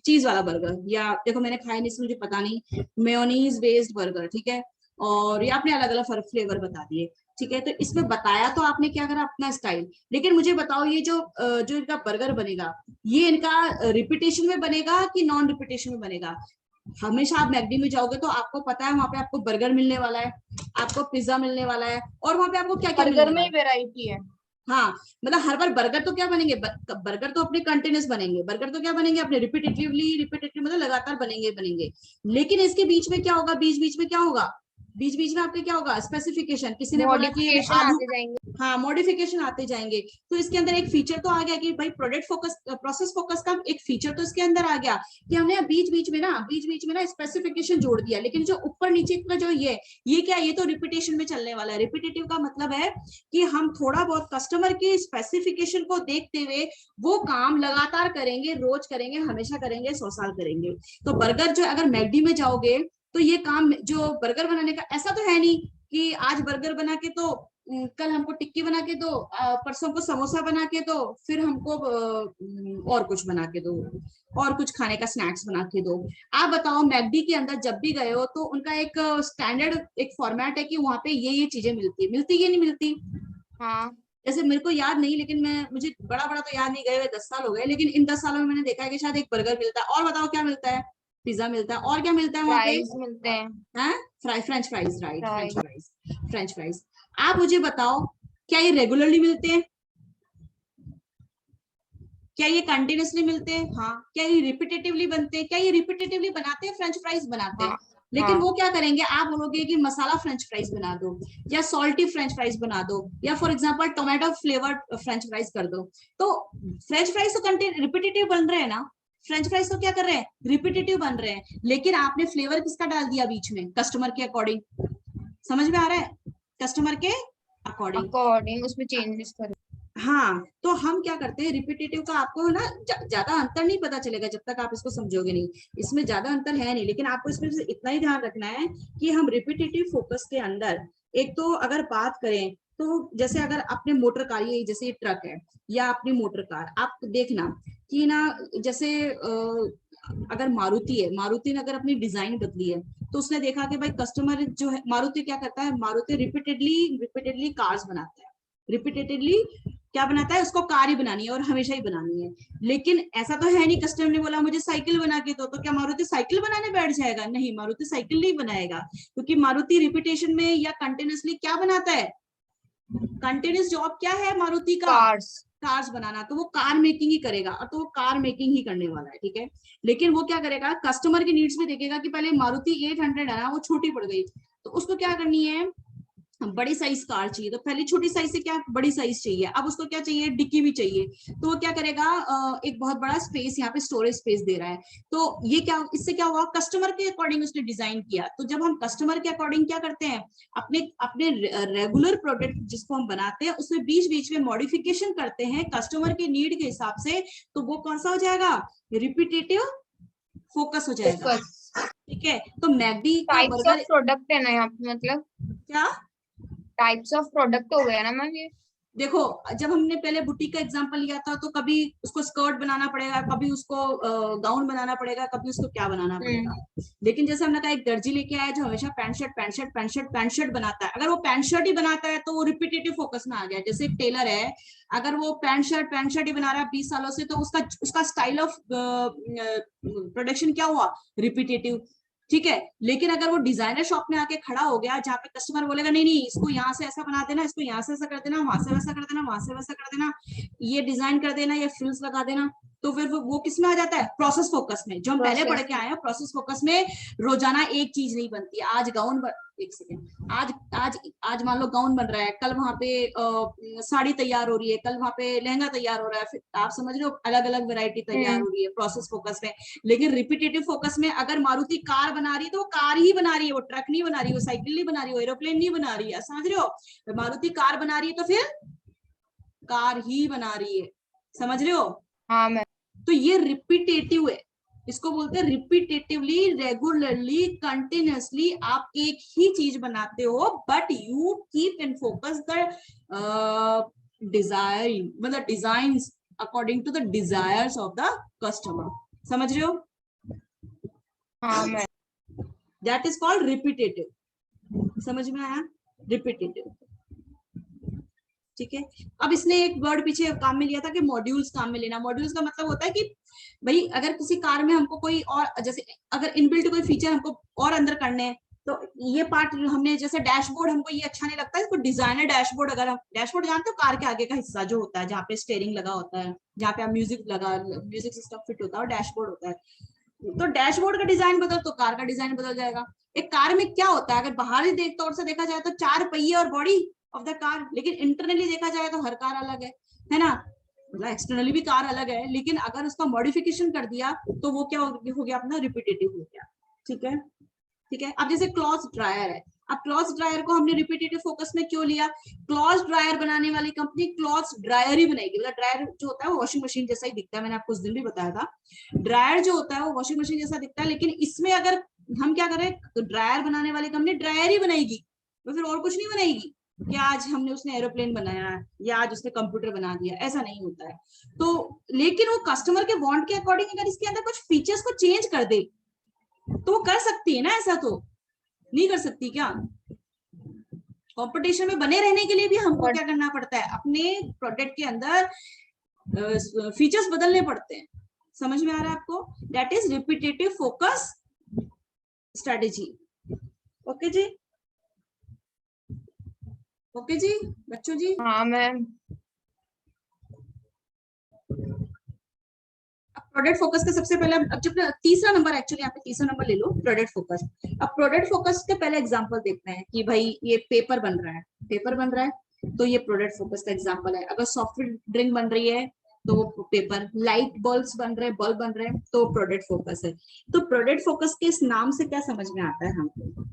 चीज वाला बर्गर, या देखो मैंने खाया नहीं इसलिए मुझे पता नहीं, मेयोनीज बेस्ड बर्गर। ठीक है, और ये आपने अलग अलग फ्लेवर बता दिए। ठीक है, तो इसमें बताया तो आपने क्या करा अपना स्टाइल। लेकिन मुझे बताओ ये जो इनका बर्गर बनेगा, ये इनका रिपीटेशन में बनेगा कि नॉन रिपीटेशन में बनेगा। हमेशा आप मैकडी में जाओगे तो आपको पता है वहां पे आपको बर्गर मिलने वाला है, आपको पिज्जा मिलने वाला है, और वहां पे आपको क्या क्या मिलने बर्गर में वाला है। वैरायटी है। हाँ, मतलब हर बार बर्गर तो क्या बनेंगे, बर्गर तो अपने कंटिन्यूस बनेंगे, बर्गर तो क्या बनेंगे अपने रिपीटेटिव मतलब लगातार बनेंगे बनेंगे। लेकिन इसके बीच में क्या होगा, बीच बीच में क्या होगा, बीच बीच में आपके क्या होगा, स्पेसिफिकेशन। किसी ने बोला कि ये मॉडिफिकेशन आलू, आते जाएंगे। हाँ मॉडिफिकेशन आते जाएंगे। तो इसके अंदर एक फीचर तो आ गया कि भाई प्रोडक्ट फोकस, प्रोसेस फोकस का एक फीचर तो इसके अंदर आ गया कि हमने बीच बीच में ना स्पेसिफिकेशन जोड़ दिया। लेकिन जो ऊपर नीचे का जो ये क्या, ये तो रिपीटेशन में चलने वाला है। रिपीटेटिव का मतलब है कि हम थोड़ा बहुत कस्टमर की स्पेसिफिकेशन को देखते हुए वो काम लगातार करेंगे, रोज करेंगे, हमेशा करेंगे, 100 साल करेंगे। तो बर्गर जो, अगर मैकडी में जाओगे तो ये काम जो बर्गर बनाने का, ऐसा तो है नहीं कि आज बर्गर बना के तो कल हमको टिक्की बना के दो, परसों को समोसा बना के दो, फिर हमको और कुछ बना के दो, और कुछ खाने का स्नैक्स बना के दो। आप बताओ मैकडी के अंदर जब भी गए हो तो उनका एक स्टैंडर्ड एक फॉर्मेट है कि वहां पे ये चीजें मिलती है नहीं मिलती। हाँ जैसे मेरे को याद नहीं, लेकिन मुझे बड़ा बड़ा तो याद नहीं, गए हुए 10 साल हो गए, लेकिन इन 10 सालों में मैंने देखा है कि शायद एक बर्गर मिलता है, और बताओ क्या मिलता है, पिज्जा मिलता है, और क्या मिलता है वहां पे, फ्राइज मिलते हैं। है French fries, right, fries. French fries. आप मुझे बताओ, क्या ये रेगुलरली मिलते हैं, क्या ये कंटिन्यूसली मिलते हैं, हाँ, क्या ये रिपीटेटिवली बनते हैं, क्या ये रिपीटेटिवली बनाते हैं, फ्रेंच फ्राइज बनाते हैं। हाँ लेकिन हाँ वो क्या करेंगे, आप बोलोगे कि मसाला फ्रेंच फ्राइज बना दो, या सॉल्टी फ्रेंच फ्राइज बना दो, या for example tomato flavoured French fries कर दो। तो फ्रेंच फ्राइज तो रिपीटेटिव बन रहे हैं ना, फ्रेंच फ्राइज तो क्या कर रहे हैं, रिपीटेटिव बन रहे हैं। लेकिन आपने फ्लेवर किसका डाल दिया बीच में, कस्टमर के अकॉर्डिंग। समझ में आ रहा है, कस्टमर के अकॉर्डिंग। अकॉर्डिंग उसमें चेंजेस करो। हाँ, तो हम क्या करते हैं, रिपीटेटिव का आपको ना ज्यादा अंतर नहीं पता चलेगा जब तक आप इसको समझोगे नहीं। इसमें ज्यादा अंतर है नहीं, लेकिन आपको इसमें से इतना ही ध्यान रखना है कि हम रिपीटेटिव फोकस के अंदर, एक तो अगर बात करें तो जैसे अगर अपने मोटर कार, ये जैसे ये ट्रक है या अपनी मोटर कार, आप देखना कि ना, जैसे अगर मारुति ने अगर अपनी डिजाइन बदली है, तो उसने देखा कि भाई कस्टमर जो है, मारुति क्या करता है, मारुति रिपीटेडली कार्स बनाता है, रिपीटेडली क्या बनाता है, उसको कार ही बनानी है और हमेशा ही बनानी है। लेकिन ऐसा तो है नहीं, कस्टमर ने बोला मुझे साइकिल बना के दो, तो क्या मारुति साइकिल बनाने बैठ जाएगा, नहीं, मारुति साइकिल नहीं बनाएगा। क्योंकि मारुति रिपीटेशन में या कंटिन्यूसली क्या बनाता है, कंटिन्यूस जॉब क्या है मारुति का, कार्स बनाना, तो वो कार मेकिंग ही करेगा, और तो वो कार मेकिंग ही करने वाला है, ठीक है। लेकिन वो क्या करेगा, कस्टमर की नीड्स भी देखेगा कि पहले मारुति 800 है ना, वो छोटी पड़ गई, तो उसको क्या करनी है, बड़ी साइज कार चाहिए, तो पहले छोटी साइज से क्या बड़ी साइज चाहिए, अब उसको क्या चाहिए, डिक्की भी चाहिए। तो वो क्या करेगा, एक बहुत बड़ा स्पेस यहाँ पे स्टोरेज स्पेस दे रहा है। तो ये क्या, इससे क्या हुआ, कस्टमर के अकॉर्डिंग उसने डिजाइन किया। तो जब हम कस्टमर के अकॉर्डिंग क्या करते हैं, अपने अपने रेगुलर प्रोडक्ट जिसको हम बनाते हैं उसमें बीच बीच में मॉडिफिकेशन करते हैं कस्टमर के नीड के हिसाब से, तो वो कौन सा हो जाएगा, रिपीटेटिव फोकस हो जाएगा, ठीक है। तो मैकडी का टाइप्स ऑफ बर्गर प्रोडक्ट है ना यहाँ पे, मतलब क्या, टाइप्स ऑफ प्रोडक्ट हो गया ना मैम ये। देखो, जब हमने पहले बुटीक का एग्जांपल लिया था, तो कभी उसको स्कर्ट बनाना पड़ेगा, कभी उसको गाउन बनाना पड़ेगा, कभी उसको क्या बनाना पड़ेगा। लेकिन जैसे हमने कहा, एक दर्जी लेके आया जो हमेशा पैंट शर्ट बनाता है, अगर वो पैंट शर्ट ही बनाता है तो वो रिपीटेटिव फोकस में आ गया। जैसे एक टेलर है, अगर वो पैंट शर्ट ही बना रहा है 20 सालों से, तो उसका स्टाइल ऑफ प्रोडक्शन क्या हुआ, रिपीटेटिव, ठीक है। लेकिन अगर वो डिजाइनर शॉप में आके खड़ा हो गया, जहाँ पे कस्टमर बोलेगा नहीं नहीं, इसको यहाँ से ऐसा बना देना, इसको यहाँ से ऐसा कर देना, वहां से वैसा कर देना, वहां से वैसा कर देना, ये डिजाइन कर देना, ये फ्रिल्स लगा देना, तो फिर वो किस में आ जाता है, प्रोसेस फोकस में। जो हम पहले पढ़ के आए हैं, प्रोसेस फोकस में रोजाना एक चीज नहीं बनती। आज गाउन एक सेकेंड, आज आज आज मान लो गाउन बन रहा है, कल वहां पे साड़ी तैयार हो रही है, कल वहां पे लहंगा तैयार हो रहा है, फिर आप समझ रहे हो, अलग अलग वैरायटी तैयार हो रही है प्रोसेस फोकस में। लेकिन रिपीटेटिव फोकस में अगर मारुति कार बना रही है तो वो कार ही बना रही है, वो ट्रक नहीं बना रही, वो साइकिल नहीं बना रही, वो एरोप्लेन नहीं बना रही है, समझ रहे हो। मारुति कार बना रही है तो फिर कार ही बना रही है, समझ रहे हो। हाँ मैम। तो ये रिपीटेटिव है, इसको बोलते हैं रिपीटेटिवली, रेगुलरली, कंटिन्यूअसली आप एक ही चीज बनाते हो, but you keep in focus the design, मतलब designs according to the desires of the customer, समझ रहे हो। हाँ ma'am. That is called repetitive, समझ में आया, रिपीटेटिव, ठीक है। अब इसने एक वर्ड पीछे काम में लिया था कि मॉड्यूल्स काम में लेना। मॉड्यूल्स का मतलब होता है कि भाई अगर किसी कार में हमको कोई और, जैसे अगर इनबिल्ट कोई फीचर हमको और अंदर करने हैं, तो ये पार्ट हमने, जैसे डैशबोर्ड हमको ये अच्छा नहीं लगता, इसको डिजाइनर डैशबोर्ड, अगर हम डैशबोर्ड जानते हो कार के आगे का हिस्सा जो होता है जहाँ पे स्टीयरिंग लगा होता है, जहाँ पे आप म्यूजिक सिस्टम फिट होता है, और डैशबोर्ड होता है। तो डैशबोर्ड का डिजाइन बदल तो कार का डिजाइन बदल जाएगा। एक कार में क्या होता है, अगर बाहरी तौर से देखा जाए तो 4 पहिए और बॉडी ऑफ द कार, लेकिन इंटरनली देखा जाए तो हर कार अलग है ना, मतलब एक्सटर्नली भी कार अलग है, लेकिन अगर उसका मॉडिफिकेशन कर दिया तो वो क्या हो गया अपना, रिपीटेटिव हो गया। ठीक है, ठीक है। अब जैसे क्लॉथ ड्रायर है, अब क्लॉथ ड्रायर को हमने रिपीटेटिव फोकस में क्यों लिया, क्लॉथ ड्रायर बनाने वाली कंपनी क्लॉथ ड्रायर ही बनाएगी, मतलब ड्रायर जो होता है वो वॉशिंग मशीन जैसा ही दिखता है, मैंने आपको उस दिन भी बताया था, ड्रायर जो होता है वो वॉशिंग मशीन जैसा दिखता है, लेकिन इसमें अगर हम क्या करें, तो ड्रायर बनाने वाली कंपनी ड्रायर ही बनाएगी, वो फिर और कुछ नहीं बनाएगी कि आज हमने उसने एरोप्लेन बनाया या आज उसने कंप्यूटर बना दिया, ऐसा नहीं होता है। तो लेकिन वो कस्टमर के वांट के अकॉर्डिंग अगर इसके अंदर कुछ फीचर्स को चेंज कर दे तो वो कर सकती है ना, ऐसा तो नहीं कर सकती क्या। कंपटीशन में बने रहने के लिए भी हमको क्या करना पड़ता है, अपने प्रोडक्ट के अंदर फीचर्स बदलने पड़ते हैं। समझ में आ रहा है आपको, that is repetitive focus strategy. Okay जी, ओके जी बच्चों जी। हाँ मैम। प्रोडक्ट फोकस का सबसे पहले, अब जब तीसरा नंबर, एक्चुअली यहाँ पे तीसरा नंबर ले लो, प्रोडक्ट फोकस। अब प्रोडक्ट फोकस के पहले एग्जांपल देखते हैं कि भाई ये पेपर बन रहा है, पेपर बन रहा है तो ये प्रोडक्ट फोकस का एग्जांपल है। अगर सॉफ्ट ड्रिंक बन रही है तो वो पेपर, लाइट बल्ब्स बन रहे हैं, बल्ब बन रहे हैं तो प्रोडक्ट फोकस है। तो प्रोडक्ट फोकस के इस नाम से क्या समझ में आता है हमको,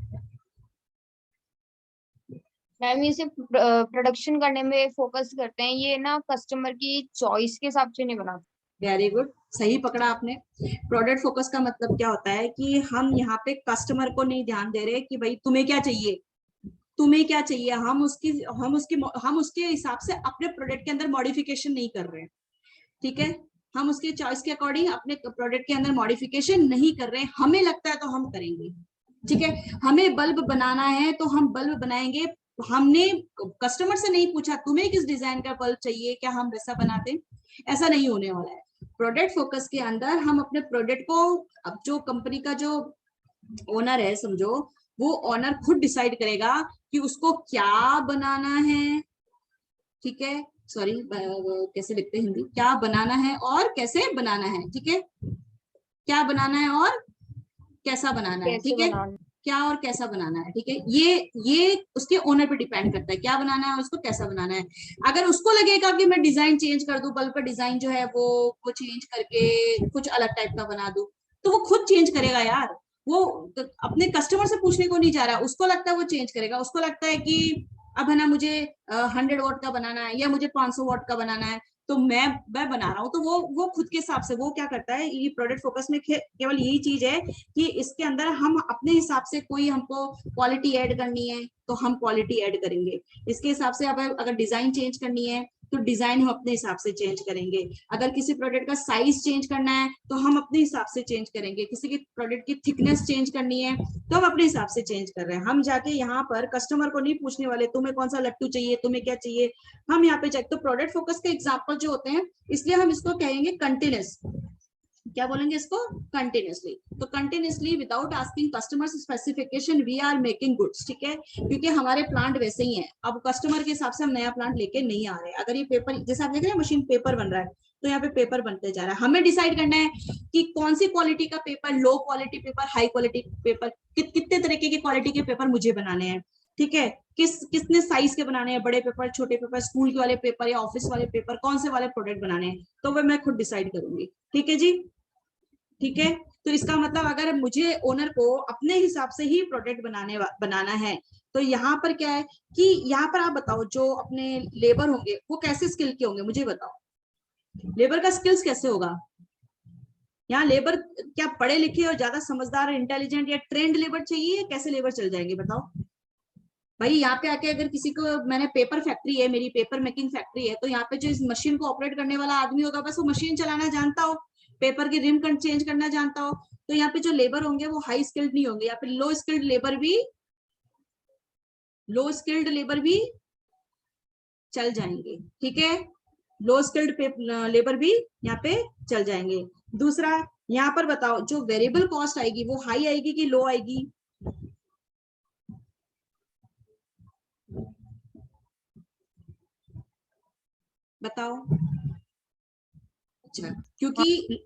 मैम ये सिर्फ प्रोडक्शन करने में फोकस करते हैं, ये ना कस्टमर की चॉइस के हिसाब से नहीं बनाते। वेरी गुड, सही पकड़ा आपने। प्रोडक्ट फोकस का मतलब क्या होता है कि हम यहाँ पे कस्टमर को नहीं ध्यान दे रहे कि भाई तुम्हें क्या चाहिए, तुम्हें क्या चाहिए, हम उसके हिसाब से अपने प्रोडक्ट के अंदर मॉडिफिकेशन नहीं कर रहे हैं। ठीक है, हम उसके चॉइस के अकॉर्डिंग अपने प्रोडक्ट के अंदर मॉडिफिकेशन नहीं कर रहे हैं, हमें लगता है तो हम करेंगे। ठीक है, हमें बल्ब बनाना है तो हम बल्ब बनाएंगे, हमने कस्टमर से नहीं पूछा तुम्हें किस डिजाइन का बल्ब चाहिए, क्या हम वैसा बनाते, ऐसा नहीं होने वाला है। प्रोडक्ट फोकस के अंदर हम अपने प्रोडक्ट को, अब जो कंपनी का जो ओनर है समझो, वो ओनर खुद डिसाइड करेगा कि उसको क्या बनाना है। ठीक है, सॉरी कैसे लिखते हैं हिंदी, क्या बनाना है और कैसे बनाना है। ठीक है, क्या बनाना है और कैसा बनाना है। कैसे ठीक है, बनाना। क्या और कैसा बनाना है। ठीक है, ये उसके ओनर पे डिपेंड करता है, क्या बनाना है और उसको कैसा बनाना है। अगर उसको लगेगा कि मैं डिजाइन चेंज कर दूं, बल्ब का डिजाइन जो है वो चेंज करके कुछ अलग टाइप का बना दूं, तो वो खुद चेंज करेगा यार, वो अपने कस्टमर से पूछने को नहीं जा रहा, उसको लगता है वो चेंज करेगा। उसको लगता है कि अब है ना मुझे 100 वॉट का बनाना है या मुझे 500 वॉट का बनाना है, तो मैं बना रहा हूँ, तो वो खुद के हिसाब से वो क्या करता है। ये प्रोडक्ट फोकस में केवल यही चीज है कि इसके अंदर हम अपने हिसाब से, कोई हमको क्वालिटी ऐड करनी है तो हम क्वालिटी ऐड करेंगे इसके हिसाब से। अब अगर डिजाइन चेंज करनी है तो डिजाइन हम अपने हिसाब से चेंज करेंगे। अगर किसी प्रोडक्ट का साइज चेंज करना है तो हम अपने हिसाब से चेंज करेंगे। किसी की प्रोडक्ट की थिकनेस चेंज करनी है तो हम अपने हिसाब से चेंज कर रहे हैं। हम जाके यहाँ पर कस्टमर को नहीं पूछने वाले तुम्हें कौन सा लट्टू चाहिए, तुम्हें क्या चाहिए, हम यहाँ पे चेक। तो प्रोडक्ट फोकस के एग्जाम्पल जो होते हैं, इसलिए हम इसको कहेंगे कंटिन्यूस, क्या बोलेंगे इसको, कंटिन्यूसली। तो continuously without asking customers specification we are making goods. ठीक है, क्योंकि हमारे प्लांट वैसे ही हैं, अब कस्टमर के हिसाब से हम नया प्लांट लेके नहीं आ रहे। अगर ये पेपर, जैसे आप देख रहे हैं मशीन पेपर बन रहा है, तो यहाँ पे पेपर बनते जा रहा है, हमें डिसाइड करना है कि कौन सी क्वालिटी का paper, low quality paper, high quality paper, कितने तरीके की क्वालिटी के पेपर मुझे बनाने हैं। ठीक है, किसने साइज के बनाने हैं, बड़े पेपर, छोटे पेपर, स्कूल के वाले पेपर या ऑफिस वाले पेपर, कौन से वाले प्रोडक्ट बनाने हैं, तो वह मैं खुद डिसाइड करूंगी। ठीक है जी, ठीक है। तो इसका मतलब अगर मुझे ओनर को अपने हिसाब से ही प्रोडक्ट बनाना है, तो यहाँ पर क्या है कि यहाँ पर आप बताओ जो अपने लेबर होंगे वो कैसे स्किल के होंगे, मुझे बताओ लेबर का स्किल्स कैसे होगा। यहाँ लेबर क्या पढ़े लिखे और ज्यादा समझदार, इंटेलिजेंट या ट्रेंड लेबर चाहिए, कैसे लेबर चल जाएंगे बताओ भाई। यहाँ पे आके अगर किसी को, मैंने पेपर फैक्ट्री है, मेरी पेपर मेकिंग फैक्ट्री है, तो यहाँ पे जो इस मशीन को ऑपरेट करने वाला आदमी होगा बस वो मशीन चलाना जानता हो, पेपर की रिम चेंज करना जानता हो, तो यहाँ पे जो लेबर होंगे वो हाई स्किल्ड नहीं होंगे, यहाँ पे लो स्किल्ड लेबर भी चल जाएंगे। ठीक है, लो स्किल्ड लेबर भी यहाँ पे चल जाएंगे। दूसरा, यहाँ पर बताओ जो वेरिएबल कॉस्ट आएगी वो हाई आएगी कि लो आएगी, बताओ। अच्छा, क्योंकि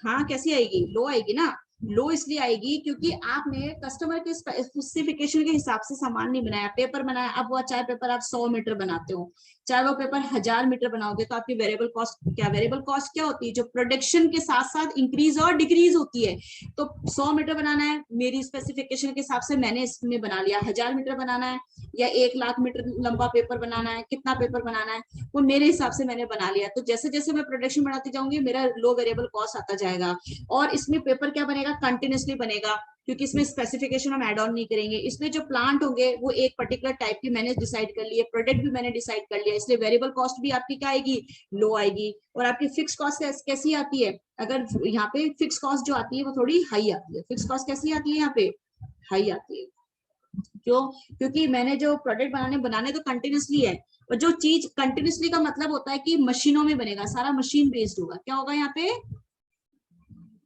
हाँ कैसी आएगी, लो आएगी ना। लो इसलिए आएगी क्योंकि आपने कस्टमर के स्पेसिफिकेशन के हिसाब से सामान नहीं बनाया, पेपर बनाया। अब वो चाहे पेपर आप 100 मीटर बनाते हो, चाहे वो पेपर 1000 मीटर बनाओगे, तो आपकी वेरिएबल कॉस्ट क्या, वेरिएबल कॉस्ट क्या होती है, जो प्रोडक्शन के साथ साथ इंक्रीज और डिक्रीज होती है। तो 100 मीटर बनाना है, मेरी स्पेसिफिकेशन के हिसाब से मैंने इसमें बना लिया। 1000 मीटर बनाना है या 1 लाख मीटर लंबा पेपर बनाना है, कितना पेपर बनाना है वो मेरे हिसाब से मैंने बना लिया। तो जैसे जैसे मैं प्रोडक्शन बढ़ाती जाऊंगी मेरा लो वेरिएबल कॉस्ट आता जाएगा। और इसमें पेपर क्या बनेगा, कंटिन्यूसली बनेगा, क्योंकि इसमें स्पेसिफिकेशन हम ऐड ऑन नहीं करेंगे। इसमें जो प्लांट होंगे वो एक पर्टिकुलर टाइप की मैंने डिसाइड कर लिया, प्रोडक्ट भी मैंने डिसाइड कर लिया, इसलिए वेरिएबल कॉस्ट भी आपकी क्या आएगी, लो आएगी। और आपकी फिक्स कॉस्ट कैसी आती है, अगर यहाँ पे फिक्स कॉस्ट जो आती है वो थोड़ी हाई आती है। फिक्स कॉस्ट कैसी आती है यहाँ पे, हाई आती है। क्यों, क्योंकि मैंने जो प्रोडक्ट बनाने तो कंटिन्यूसली है, और जो चीज कंटिन्यूसली का मतलब होता है कि मशीनों में बनेगा, सारा मशीन बेस्ड होगा। क्या होगा यहाँ पे,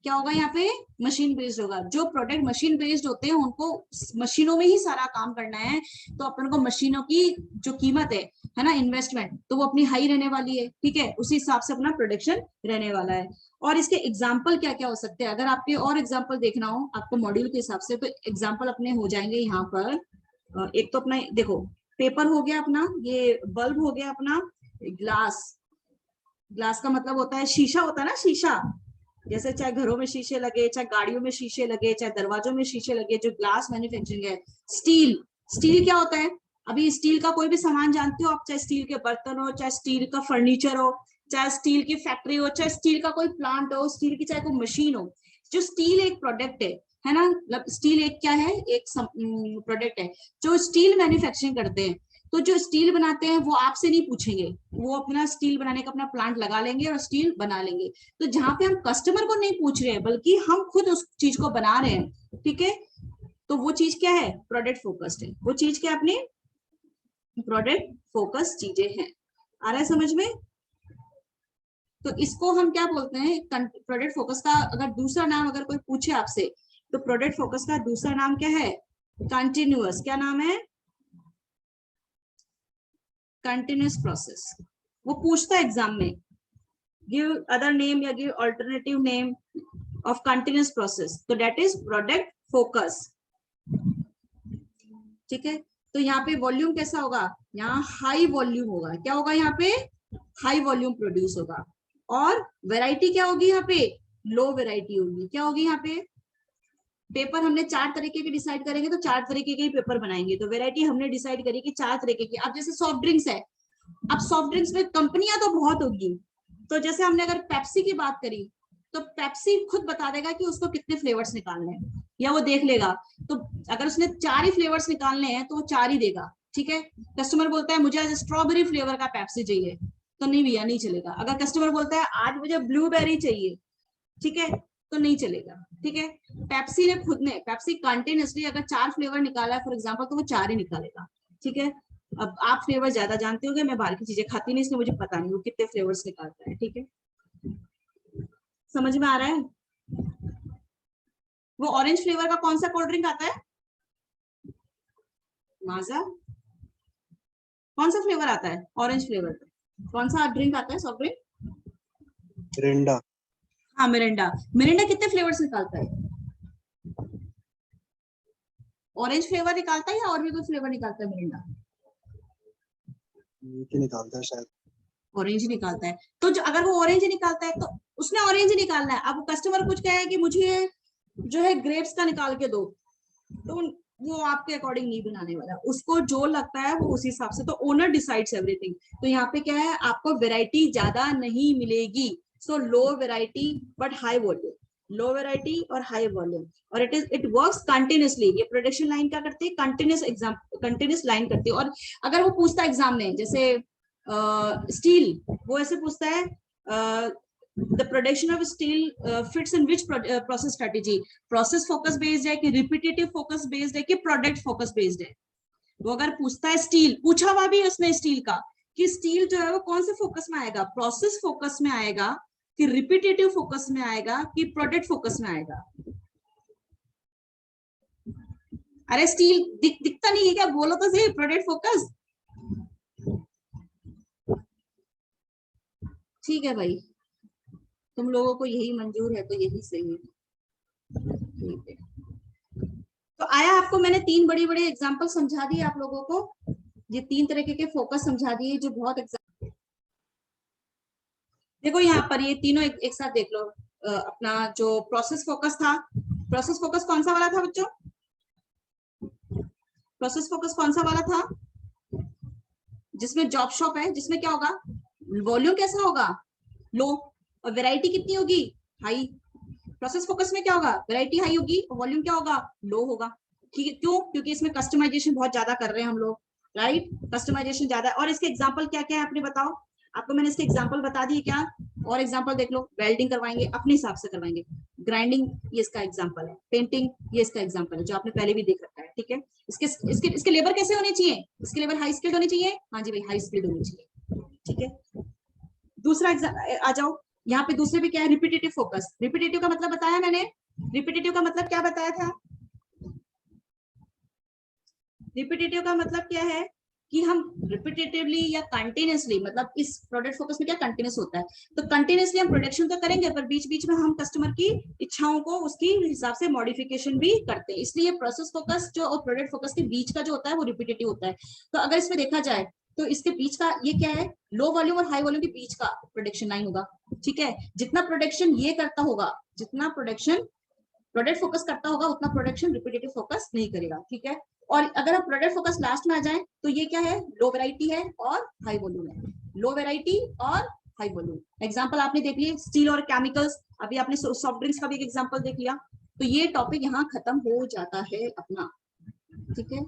क्या होगा यहाँ पे, मशीन बेस्ड होगा। जो प्रोडक्ट मशीन बेस्ड होते हैं उनको मशीनों में ही सारा काम करना है, तो अपन को मशीनों की जो कीमत है ना, इन्वेस्टमेंट, तो वो अपनी हाई रहने वाली है। ठीक है, उसी हिसाब से अपना प्रोडक्शन रहने वाला है। और इसके एग्जाम्पल क्या क्या हो सकते हैं, अगर आपके और एग्जाम्पल देखना हो आपको मॉड्यूल के हिसाब से, तो एग्जाम्पल अपने हो जाएंगे यहाँ पर। एक तो अपना देखो, पेपर हो गया अपना, ये बल्ब हो गया अपना, ग्लास, ग्लास का मतलब होता है शीशा, होता है ना शीशा। जैसे चाहे घरों में शीशे लगे, चाहे गाड़ियों में शीशे लगे, चाहे दरवाजों में शीशे लगे, जो ग्लास मैन्युफैक्चरिंग है। स्टील, स्टील क्या होता है, अभी स्टील का कोई भी सामान जानते हो आप, चाहे स्टील के बर्तन हो, चाहे स्टील का फर्नीचर हो, चाहे स्टील की फैक्ट्री हो, चाहे स्टील का कोई प्लांट हो, स्टील की चाहे कोई मशीन हो। जो स्टील एक प्रोडक्ट है ना, मतलब स्टील एक क्या है, एक प्रोडक्ट है। जो स्टील मैन्युफैक्चरिंग करते हैं, तो जो स्टील बनाते हैं वो आपसे नहीं पूछेंगे, वो अपना स्टील बनाने का अपना प्लांट लगा लेंगे और स्टील बना लेंगे। तो जहां पे हम कस्टमर को नहीं पूछ रहे हैं बल्कि हम खुद उस चीज को बना रहे हैं, ठीक है, तो वो चीज क्या है, प्रोडक्ट फोकस्ड है। वो चीज क्या, अपनी प्रोडक्ट फोकस चीजें हैं। आ रहा है समझ में। तो इसको हम क्या बोलते हैं, प्रोडक्ट फोकस का अगर दूसरा नाम अगर कोई पूछे आपसे, तो प्रोडक्ट फोकस का दूसरा नाम क्या है, कंटिन्यूअस। क्या नाम है, कंटिन्यूअस प्रोसेस। वो पूछता है एग्जाम में, गिव अदर नेम या give alternative name of continuous process, तो दैट इज प्रोडक्ट फोकस। ठीक है, तो यहाँ पे वॉल्यूम कैसा होगा, यहाँ हाई वॉल्यूम होगा। क्या होगा यहाँ पे, हाई वॉल्यूम प्रोड्यूस होगा। और वैरायटी क्या होगी यहाँ पे, लो वैरायटी होगी। क्या होगी यहाँ पे, पेपर हमने 4 तरीके के डिसाइड करेंगे तो 4 तरीके के ही पेपर बनाएंगे, तो वैरायटी हमने डिसाइड करी कि 4 तरीके की। अब जैसे सॉफ्ट ड्रिंक्स है, अब सॉफ्ट ड्रिंक्स में कंपनियां तो बहुत होगी, तो जैसे हमने अगर पेप्सी की बात करी, तो पेप्सी खुद बता देगा कि उसको कितने फ्लेवर्स निकालने हैं, या वो देख लेगा। तो अगर उसने 4 ही फ्लेवर्स निकालने हैं तो वो 4 ही देगा। ठीक है, कस्टमर बोलता है मुझे आज स्ट्रॉबेरी फ्लेवर का पेप्सी चाहिए, तो नहीं भैया नहीं चलेगा। अगर कस्टमर बोलता है आज मुझे ब्लूबेरी चाहिए, ठीक है, तो नहीं चलेगा। ठीक है, पेप्सी ने खुद ने, पेप्सी कंटिन्यूसली अगर 4 फ्लेवर निकाला है फॉर एग्जाम्पल, तो वो 4 ही निकालेगा। ठीक है, अब आप फ्लेवर ज्यादा जानते होंगे, मैं बाहर की चीजें खाती नहीं, इसलिए मुझे पता नहीं वो कितने फ्लेवर्स निकालता है। ठीक है, समझ में आ रहा है। वो ऑरेंज फ्लेवर का कौन सा कोल्ड ड्रिंक आता है, माजा, कौन सा फ्लेवर आता है ऑरेंज फ्लेवर का, कौन सा ड्रिंक आता है, सॉफ्ट ड्रिंक, मिरिंडा। हाँ मिरिंडा। मिरिंडा कितने फ्लेवर्स निकालता है, ऑरेंज फ्लेवर निकालता है या और भी कोई फ्लेवर निकालता है मिरिंडा, निकालता है शायद, ऑरेंज निकालता है। तो जो अगर वो ऑरेंज निकालता है तो उसने ऑरेंज ही निकालना है। अब कस्टमर कुछ कहे कि मुझे जो है ग्रेप्स का निकाल के दो, तो वो आपके अकॉर्डिंग नहीं बनाने वाला, उसको जो लगता है वो उसी हिसाब से। तो ओनर डिसाइड्स एवरीथिंग। तो यहाँ पे क्या है, आपको वैरायटी ज्यादा नहीं मिलेगी। So low variety but high volume, low variety और हाई वॉल्यूम। और इट वर्क्स कंटिन्यूसली। ये प्रोडक्शन लाइन क्या करती है, कंटिन्यूस लाइन करती है। और अगर वो पूछता है एग्जाम में, जैसे स्टील, वो ऐसे पूछता है the production of steel fits in which process strategy, process focus based है कि repetitive focus based है कि product focus based है। वो अगर पूछता है स्टील, पूछा हुआ भी है उसने स्टील का, कि स्टील जो है वो कौन से फोकस में आएगा, प्रोसेस फोकस में आएगा कि रिपीटेटिव फोकस में आएगा कि प्रोडक्ट फोकस में आएगा। अरे स्टील दिखता नहीं है क्या, बोलो तो सही, प्रोडक्ट फोकस। ठीक है भाई, तुम लोगों को यही मंजूर है तो यही सही है, ठीक है। तो आया आपको, मैंने 3 बड़ी बड़ी एग्जांपल समझा दिए आप लोगों को, ये 3 तरीके के फोकस समझा दिए जो बहुत देखो यहाँ पर ये तीनों एक साथ देख लो। अपना जो प्रोसेस फोकस था, प्रोसेस फोकस कौन सा वाला था बच्चों? प्रोसेस फोकस कौन सा वाला था? जिसमें जॉब शॉप है, जिसमें क्या होगा, वॉल्यूम कैसा होगा, लो, और वैरायटी कितनी होगी, हाई। प्रोसेस फोकस में क्या होगा, वैरायटी हाई होगी और वॉल्यूम क्या होगा, लो होगा। ठीक है, क्यों? क्योंकि इसमें कस्टमाइजेशन बहुत ज्यादा कर रहे हैं हम लोग, राइट, कस्टमाइजेशन ज्यादा। और इसके एग्जांपल क्या क्या है आपने बताओ, आपको मैंने इसके एग्जांपल बता दिए क्या? और एग्जांपल देख लो, वेल्डिंग करवाएंगे अपने हिसाब से करवाएंगे, ग्राइंडिंग ये इसका एग्जांपल है, पेंटिंग ये इसका एग्जांपल है जो आपने पहले भी देख रखा है, ठीक है। इसके लेबर कैसे होने चाहिए, इसके लेबर हाई स्किल्ड होने चाहिए, हाँ जी भाई हाई स्किल्ड होने चाहिए, ठीक है। दूसरा आ जाओ, यहाँ पे दूसरे पे क्या है, रिपीटेटिव फोकस। रिपीटेटिव का मतलब बताया मैंने, रिपीटेटिव का मतलब क्या बताया था? रिपीटेटिव का मतलब क्या है कि हम रिपीटेटिवली या कंटिन्यूअसली, मतलब इस प्रोडक्ट फोकस में क्या कंटिन्यूअस होता है, तो कंटिन्यूअसली हम प्रोडक्शन तो करेंगे पर बीच बीच में हम कस्टमर की इच्छाओं को उसकी हिसाब से मॉडिफिकेशन भी करते हैं, इसलिए प्रोसेस फोकस जो और प्रोडक्ट फोकस के बीच का जो होता है वो रिपीटेटिव होता है। तो अगर इसमें देखा जाए तो इसके बीच का ये क्या है, लो वॉल्यूम और हाई वॉल्यूम के बीच का प्रोडक्शन लाइन होगा, ठीक है। जितना प्रोडक्शन ये करता होगा, जितना प्रोडक्शन प्रोडक्ट फोकस करता होगा उतना प्रोडक्शन रिपीटेटिव फोकस नहीं करेगा, ठीक है। और अगर आप प्रोडक्ट फोकस लास्ट में आ जाए तो ये क्या है, लो वैरायटी है और हाई वॉल्यूम है, लो वैरायटी और हाई वॉल्यूम। एग्जांपल आपने देख लिए स्टील और केमिकल्स, अभी आपने सॉफ्ट ड्रिंक्स का भी एक एग्जांपल देख लिया, तो ये टॉपिक यहाँ खत्म हो जाता है अपना, ठीक है।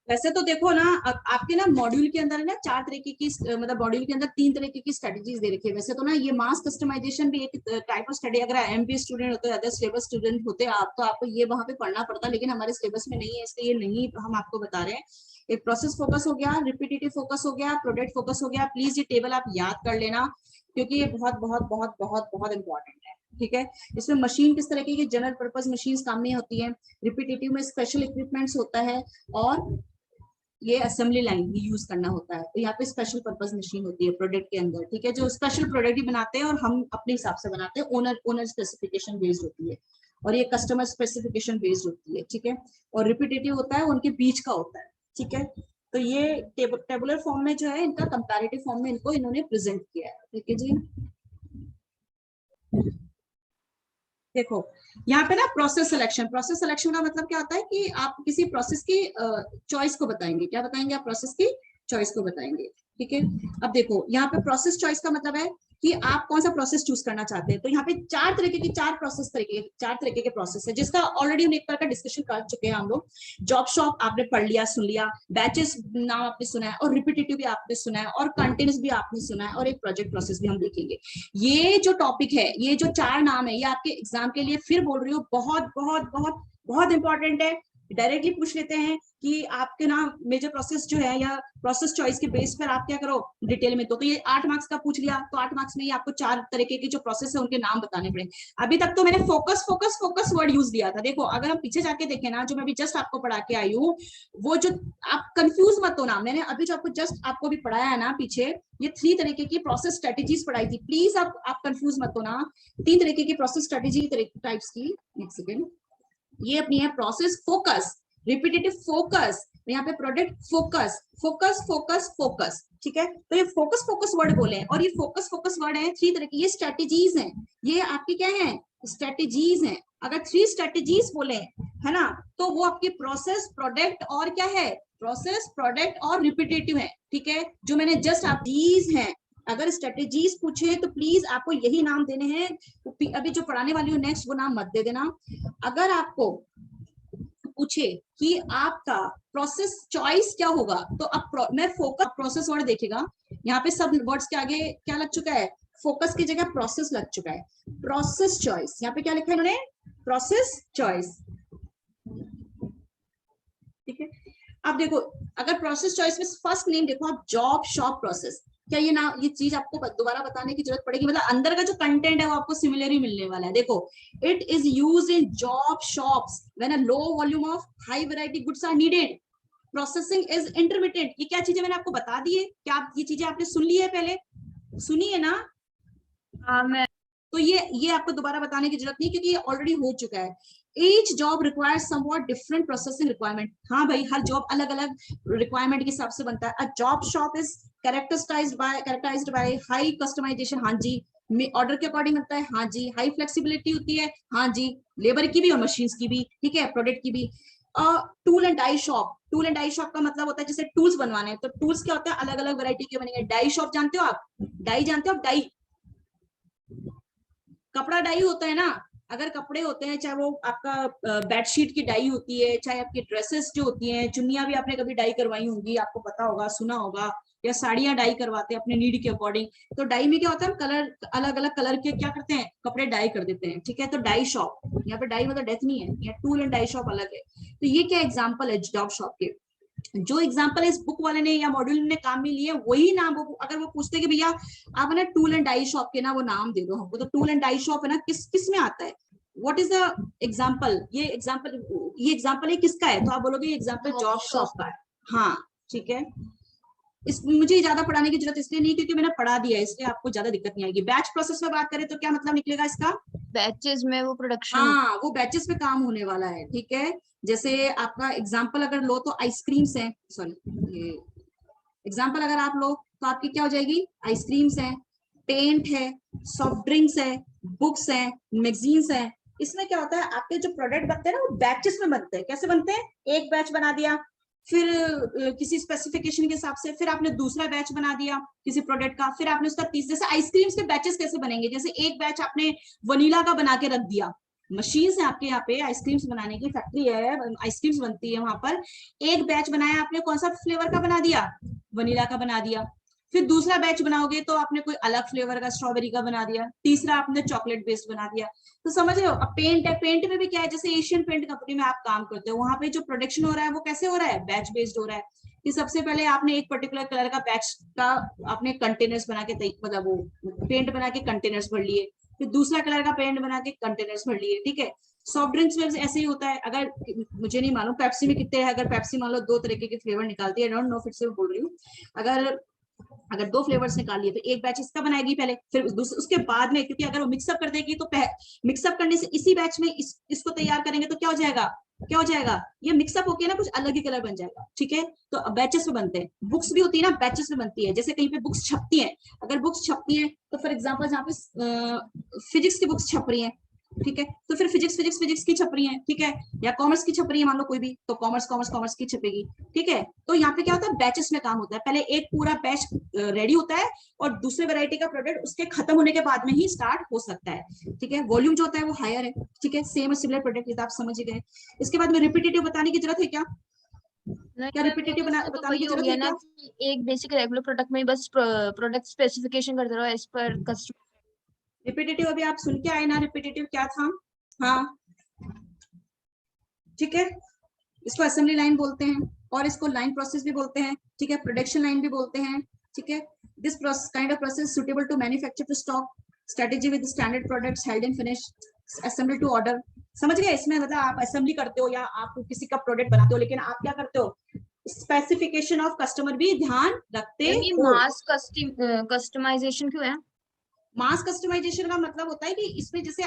वैसे तो देखो ना, आपके ना मॉड्यूल के अंदर ना 4 तरीके की, मतलब मॉड्यूल के अंदर 3 तरीके की स्ट्रेटजीज दे रखी है। वैसे तो ना ये मास कस्टमाइजेशन भी एक टाइप ऑफ स्टडी, अगर एमबीए स्टूडेंट होते, अदर सिलेबस स्टूडेंट होते आप, तो आपको ये वहां पे पढ़ना पड़ता, लेकिन हमारे सिलेबस में नहीं है इसलिए नहीं हम आपको बता रहे हैं। एक प्रोसेस फोकस हो गया, रिपीटेटिव फोकस हो गया, प्रोडक्ट फोकस हो गया। प्लीज ये टेबल आप याद कर लेना क्योंकि ये बहुत बहुत बहुत बहुत बहुत इंपॉर्टेंट है, ठीक है। इसमें मशीन किस तरह की जनरल पर्पज मशीन काम में होती है, रिपीटेटिव में स्पेशल इक्विपमेंट्स होता है, और ये असेंबली लाइन भी यूज करना होता है। तो यहाँ पे स्पेशल पर्पज मशीन होती है प्रोडक्ट के अंदर, ठीक है, जो स्पेशल प्रोडक्ट ही बनाते हैं और हम अपने हिसाब से बनाते हैं, ओनर स्पेसिफिकेशन बेस्ड होती है, और ये कस्टमर स्पेसिफिकेशन बेस्ड होती है, ठीक है। और रिपीटेटिव होता है उनके बीच का होता है, ठीक है। तो ये टेबुलर फॉर्म में जो है इनका कंपैरेटिव फॉर्म में इनको इन्होंने प्रेजेंट किया है, ठीक है जी। देखो यहाँ पे ना प्रोसेस सिलेक्शन, प्रोसेस सिलेक्शन का मतलब क्या होता है कि आप किसी प्रोसेस की चॉइस को बताएंगे, क्या बताएंगे, आप प्रोसेस की चॉइस को बताएंगे, ठीक है। अब देखो यहाँ पे प्रोसेस चॉइस का मतलब है कि आप कौन सा प्रोसेस चूज करना चाहते हैं। तो यहाँ पे 4 तरीके के प्रोसेस है, जिसका ऑलरेडी हम एक बार का डिस्कशन कर चुके हैं हम लोग। जॉब शॉप आपने पढ़ लिया, सुन लिया, बैचेस नाम आपने सुना है, और रिपीटेटिव भी आपने सुना है, और कंटिन्यूअस भी आपने सुना है, और एक प्रोजेक्ट प्रोसेस भी हम देखेंगे। ये जो टॉपिक है, ये जो 4 नाम है, ये आपके एग्जाम के लिए, फिर बोल रही हूँ, बहुत बहुत बहुत बहुत इंपॉर्टेंट है। डायरेक्टली पूछ लेते हैं कि आपके ना मेजर प्रोसेस जो है या प्रोसेस चॉइस के बेस पर आप क्या करो डिटेल में, तो ये 8 मार्क्स का पूछ लिया, तो 8 मार्क्स में ही आपको 4 तरीके के जो प्रोसेस है उनके नाम बताने पड़े। अभी तक तो मैंने focus focus focus word use किया था। देखो अगर हम पीछे जाके देखें ना, जो मैं अभी जस्ट आपको पढ़ा के आई हूँ, वो जो आप कंफ्यूज मत हो ना, मैंने अभी जो आपको जस्ट आपको भी पढ़ाया है ना पीछे, ये 3 तरीके की प्रोसेस स्ट्रेटेजीज पढ़ाई थी। प्लीज आप कंफ्यूज मत हो ना, 3 तरीके की प्रोसेस स्ट्रेटेजी टाइप्स की। एक सेकेंड, ये अपनी है प्रोसेस फोकस, रिपीटेटिव फोकस, यहाँ पे product focus, focus focus focus, ठीक है। तो ये फोकस फोकस वर्ड बोले हैं, और ये फोकस फोकस वर्ड है 3 तरह की, ये स्ट्रेटेजीज हैं, ये आपकी क्या है, स्ट्रेटेजीज हैं। अगर 3 स्ट्रेटेजीज बोले है ना, तो वो आपकी प्रोसेस, प्रोडक्ट और क्या है, प्रोसेस, प्रोडक्ट और रिपीटेटिव है, ठीक है। जो मैंने जस्ट आप दीज हैं, अगर स्ट्रेटेजीज पूछे तो प्लीज आपको यही नाम देने हैं। अभी जो पढ़ाने वाली हूँ नेक्स्ट, वो नाम मत दे देना। अगर आपको पूछे कि आपका प्रोसेस चॉइस क्या होगा, तो अब मैं फोकस प्रोसेस वर्ड देखेगा, यहाँ पे सब वर्ड्स के आगे क्या लग चुका है, फोकस की जगह प्रोसेस लग चुका है। प्रोसेस चॉइस, यहाँ पे क्या लिखा है इन्होंने, प्रोसेस चॉइस, ठीक है। अब देखो अगर प्रोसेस चॉइस में फर्स्ट नेम देखो आप, जॉब शॉप प्रोसेस, क्या ये ना, ये चीज आपको दोबारा बताने की जरूरत पड़ेगी, मतलब अंदर का जो कंटेंट है वो आपको सिमिलर ही मिलने वाला है। देखो, it is used in job shops when a low volume of high variety goods are needed. Processing is intermittent. ये क्या चीजें मैंने आपको बता दी है, क्या आप ये चीजें आपने सुन ली है, पहले सुनी है ना? हाँ मैं तो ये आपको दोबारा बताने की जरूरत नहीं, क्योंकि ये ऑलरेडी हो चुका है। Each job requires somewhat different processing requirement. हाँ भाई, हर जॉब अलग अलग रिक्वायरमेंट के हिसाब से बनता है। A job shop is characterized by high customization. हाँ जी। ऑर्डर के अकॉर्डिंग होता है। हाँ जी। हाई फ्लेक्सिबिलिटी होती है। हाँ जी। लेबर की भी और मशीन्स की भी, ठीक है, प्रोडक्ट की भी। Tool and die shop. Tool and die shop का मतलब होता है जैसे टूल्स बनवाने हैं, तो टूल्स क्या होता है, अलग अलग वैरायटी के बनेंगे। डाई शॉप जानते हो आप? डाई जानते हो आप? डाई, कपड़ा डाई होता है ना। अगर कपड़े होते हैं, चाहे वो आपका बेडशीट की डाई होती है, चाहे आपकी ड्रेसेस जो होती हैं, चुन्नियां भी आपने कभी डाई करवाई होंगी, आपको पता होगा, सुना होगा, या साड़ियां डाई करवाते हैं अपने नीड के अकॉर्डिंग। तो डाई में क्या होता है, हम कलर, अलग अलग कलर के क्या करते हैं, कपड़े डाई कर देते हैं, ठीक है। तो डाई शॉप, यहाँ पे डाई मतलब डेथ नहीं है, यहाँ टूल एंड डाई शॉप अलग है। तो ये क्या एग्जाम्पल है जॉब शॉप के। जो एग्जांपल इस बुक वाले ने या मॉड्यूल ने काम में लिए, वही नाम वो, अगर वो पूछते कि भैया आप ना टूल एंड डाई शॉप के ना वो नाम दे दो हमको, तो टूल एंड डाई शॉप है ना, किस किस में आता है, व्हाट इज द एग्जांपल, ये एग्जांपल ये किसका है, तो आप बोलोगे ये एग्जांपल जॉब शॉप का है। हाँ ठीक है। इस मुझे ज्यादा पढ़ाने की जरूरत इसलिए नहीं क्योंकि मैंने पढ़ा दिया है, इसलिए आपको ज्यादा दिक्कत नहीं आएगी। बैच प्रोसेस में बात करें तो क्या मतलब निकलेगा इसका? बैचेस में वो प्रोडक्शन। हाँ, वो बैचेस पे काम होने वाला है, ठीक है। जैसे आपका एग्जांपल अगर लो तो आइसक्रीम्स है, सॉरी ये एग्जांपल अगर आप लो तो आपकी क्या हो जाएगी, आइसक्रीम्स है, पेंट है, सॉफ्ट ड्रिंक्स है, बुक्स है, मैगजीन्स है। इसमें क्या होता है, आपके जो प्रोडक्ट बनते हैं ना वो बैचेस में बनते हैं। कैसे बनते हैं, एक बैच बना दिया, फिर किसी स्पेसिफिकेशन के हिसाब से, फिर आपने दूसरा बैच बना दिया किसी प्रोडक्ट का, फिर आपने उसका जैसे आइसक्रीम्स के बैचेस कैसे बनेंगे, जैसे एक बैच आपने वनीला का बना के रख दिया, मशीन है आपके यहाँ पे, आइसक्रीम्स बनाने की फैक्ट्री है, आइसक्रीम्स बनती है वहां पर। एक बैच बनाया आपने, कौन सा फ्लेवर का बना दिया, वनीला का बना दिया। फिर दूसरा बैच बनाओगे तो आपने कोई अलग फ्लेवर का, स्ट्रॉबेरी का बना दिया। तीसरा आपने चॉकलेट बेस्ड बना दिया। तो समझ रहे हो। अब पेंट है, पेंट में भी क्या है, जैसे एशियन पेंट कंपनी में आप काम करते हो, वहां पे जो प्रोडक्शन हो रहा है वो कैसे हो रहा है, बैच बेस्ड हो रहा है। कि सबसे पहले आपने एक पर्टिकुलर कलर का बैच का आपने कंटेनर्स बना के, मतलब वो पेंट बना के कंटेनर्स भर लिए, फिर दूसरा कलर का पेंट बना के कंटेनर्स भर लिए, ठीक है। सॉफ्ट ड्रिंक्स में ऐसे ही होता है। अगर मुझे नहीं मालूम पेप्सी में कितने हैं, अगर पेप्सी मान लो 2 तरीके के फ्लेवर निकालती है, डोंट नो, फिर से बोल रही हूँ, अगर 2 फ्लेवर्स निकाल लिए तो एक बैच इसका बनाएगी पहले, फिर उसके बाद में, क्योंकि अगर वो मिक्सअप कर देगी तो मिक्सअप करने से इसी बैच में इसको तैयार करेंगे तो क्या हो जाएगा, क्या हो जाएगा, ये मिक्सअप होके ना कुछ अलग ही कलर बन जाएगा, ठीक है। तो बैचेस में बनते हैं। बुक्स भी होती है ना, बैचेस में बनती है। जैसे कहीं पे बुक्स छपती है, अगर बुक्स छपती है तो फॉर एग्जाम्पल जहाँ पे फिजिक्स की बुक्स छप रही है, ठीक है, तो फिर फिजिक्स की छप रही है, ठीक है, या कॉमर्स की छप रही है मान लो कोई भी, तो कॉमर्स की छपेगी, ठीक है। तो यहाँ पे क्या होता है, बैचेस में काम होता है। पहले एक पूरा बैच रेडी होता है और दूसरे वैरायटी का प्रोडक्ट उसके खत्म होने के बाद में ही स्टार्ट हो सकता है, ठीक है। वॉल्यूम जो होता है वो हायर है, ठीक है, सेम सिमिलर प्रोडक्ट, आप समझ गए। इसके बाद में रिपीटेटिव बताने की जरूरत है क्या? नहीं क्या मैम, रिपीटेटिव इससे तो बताने वही की हो जरूरत गया है ना क्या? कि एक बेसिक रेगुलर प्रोडक्ट में बस प्रोडक्ट स्पेसिफिकेशन करते रहो एज पर कस्टमर। रिपीटेटिव अभी आप सुन के आए ना, रिपीटेटिव क्या था? हाँ ठीक है, इसको असेंबली लाइन बोलते हैं और इसको लाइन प्रोसेस भी बोलते हैं, ठीक है, प्रोडक्शन लाइन भी बोलते हैं, ठीक है। This kind of process suitable to manufacture to stock strategy with standard products held in finish assembly to order. समझ गए। इसमें मतलब आप असेंबली करते हो या आप किसी का प्रोडक्ट बनाते हो, लेकिन आप क्या करते हो, स्पेसिफिकेशन ऑफ कस्टमर भी ध्यान रखते ये हो। मास कस्टमाइजेशन क्यों है? मास कस्टमाइजेशन का मतलब होता है कि इसमें जैसे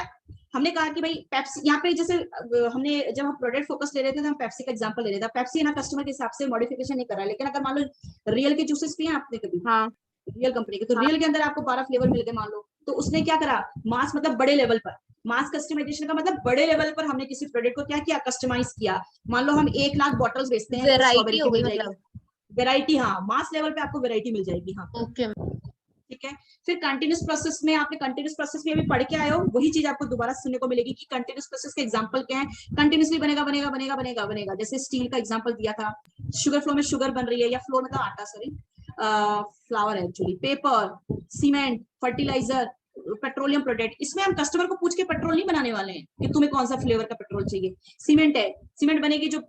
हमने कहा कि भाई पेप्सी, यहाँ पे जैसे हमने जब हम प्रोडक्ट फोकस ले रहे थे तो हम पेप्सी का एग्जांपल ले रहे थे। पेप्सी है ना, कस्टमर के हिसाब से मॉडिफिकेशन नहीं कर रहा है, लेकिन अगर मान लो रियल के जूसेस पिए आपने कभी, हाँ रियल कंपनी के, तो हाँ रियल के अंदर आपको 12 फ्लेवर मिल गए मान लो, तो उसने क्या करा, मास मतलब बड़े लेवल पर, मास कस्टमाइजेशन का मतलब बड़े लेवल पर हमने किसी प्रोडक्ट को क्या किया, कस्टमाइज किया। मान लो हम 1 लाख बॉटल्स बेचते हैं तो वेराइटी स्ट्रॉबेरी हो की गई मिल जाएगी मतलब। वेरायटी। हाँ, मास लेवल पे आपको वेरायटी मिल जाएगी। हाँ ओके। ठीक है। फिर कंटिन्यूस प्रोसेस में, आपने कंटिन्यूस प्रोसेस में अभी पढ़ के आए हो, वही चीज आपको दोबारा सुनने को मिलेगी कि कंटिन्यूस प्रोसेस के एग्जांपल क्या है। कंटिन्यूसली बनेगा। जैसे स्टील का एग्जांपल दिया था, शुगर फ्लो में शुगर बन रही है, या फ्लो मतलब आटा, सॉरी फ्लावर है actually, paper, cement, fertiliser, petroleum product. इसमें हम कस्टमर को पूछ के पेट्रोल नहीं बनाने वाले हैं कि तुम्हें कौन सा फ्लेवर का पेट्रोल चाहिए। सीमेंट है, सीमेंट बनेगी जो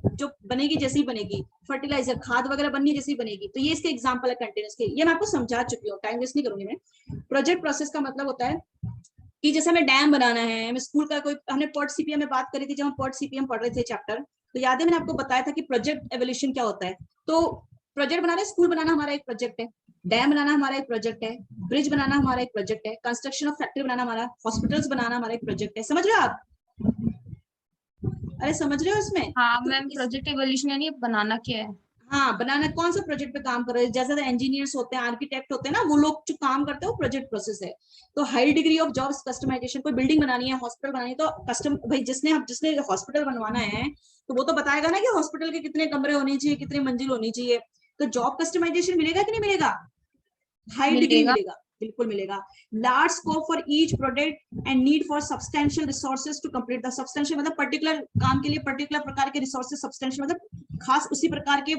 बनेगी जैसी बनेगी, फर्टिलाइजर खाद वगैरह बननी जैसी बनेगी। तो ये इसके एग्जांपल है कंटिन्यूस के, ये मैं आपको समझा चुकी हूँ, टाइम वेस्ट नहीं करूंगी मैं। प्रोजेक्ट प्रोसेस का मतलब होता है कि जैसे हमें डैम बनाना है, हमें स्कूल का कोई, हमने पॉट सीपीएम में बात करी थी जब हम पॉट सीपीएम पढ़ रहे थे चैप्टर, तो याद है मैंने आपको बताया था कि प्रोजेक्ट एवोल्यूशन क्या होता है। तो प्रोजेक्ट बनाना, स्कूल बनाना हमारा एक प्रोजेक्ट है, डैम बनाना हमारा एक प्रोजेक्ट है, ब्रिज बनाना हमारा एक प्रोजेक्ट है, कंस्ट्रक्शन ऑफ फैक्ट्री बनाना हमारा, हॉस्पिटल्स बनाना हमारा एक प्रोजेक्ट है। समझ रहे हो आप? अरे समझ रहे हो इसमें? हाँ तो मैम, प्रोजेक्ट इवोल्यूशन यानी बनाना क्या है? हाँ, बनाना कौन सा प्रोजेक्ट पे काम कर रहे हैं, जैसे इंजीनियर्स होते हैं, आर्किटेक्ट होते हैं ना, वो लोग जो काम करते हैं वो प्रोजेक्ट प्रोसेस है। तो high degree of jobs customization, कोई बिल्डिंग बनानी है, हॉस्पिटल बनानी है, तो कस्टम भाई जिसने हॉस्पिटल बनवाना है तो वो तो बताएगा ना कि हॉस्पिटल के कितने कमरे होने चाहिए, कितनी मंजिल होनी चाहिए। तो जॉब कस्टमाइजेशन मिलेगा कि नहीं मिलेगा? हाई डिग्री मिलेगा। मिलेगा, बिल्कुल मिलेगा। Large scope for each product and need for substantial resources to complete the substantial, मतलब पर्टिकुलर काम के लिए पर्टिकुलर प्रकार के रिसोर्सेज, सब्सटेंशियल मतलब खास उसी प्रकार के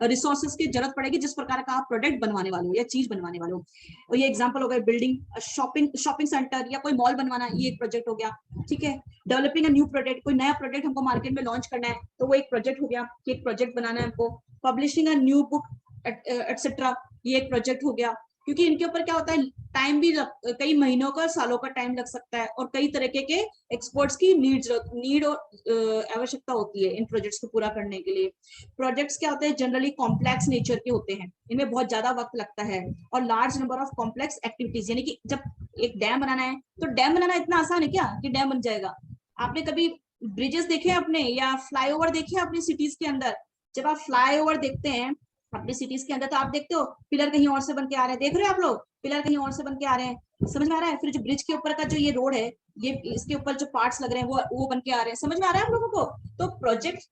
रिसोर्सेज की जरूरत पड़ेगी जिस प्रकार का आप प्रोडक्ट बनवाने वाले हो या चीज बनवाने वाले हो। और ये एग्जांपल हो गया बिल्डिंग, शॉपिंग सेंटर या कोई मॉल बनवाना, ये एक प्रोजेक्ट हो गया। ठीक है, डेवलपिंग अ न्यू प्रोडक्ट, कोई नया प्रोडक्ट हमको मार्केट में लॉन्च करना है तो वो एक प्रोजेक्ट हो गया कि एक प्रोजेक्ट बनाना है हमको। Publishing a new book etcetera, ये एक प्रोजेक्ट हो गया, क्योंकि इनके ऊपर क्या होता है, टाइम भी कई महीनों का, सालों का टाइम लग सकता है, और कई तरीके के एक्सपर्ट्स की नीड और आवश्यकता होती है इन प्रोजेक्ट्स को पूरा करने के लिए। प्रोजेक्ट्स क्या होते हैं, जनरली कॉम्प्लेक्स नेचर के होते हैं, इनमें बहुत ज्यादा वक्त लगता है, और large number of complex activities, यानी कि जब एक डैम बनाना है तो डैम बनाना इतना आसान है क्या कि डैम बन जाएगा? आपने कभी ब्रिजेस देखे अपने या फ्लाईओवर देखे अपनी सिटीज के अंदर? जब आप फ्लाईओवर देखते हैं अपनी सिटीज के अंदर तो आप देखते हो पिलर कहीं और से बन के आ रहे हैं, देख रहे हो आप लोग, पिलर कहीं और से बन के आ रहे हैं, समझ में आ रहा है? फिर जो ब्रिज के ऊपर का जो ये रोड है, ये इसके ऊपर जो पार्ट्स लग रहे हैं वो बन के आ रहे हैं, समझ में आ रहा है आप लोगों को? तो प्रोजेक्ट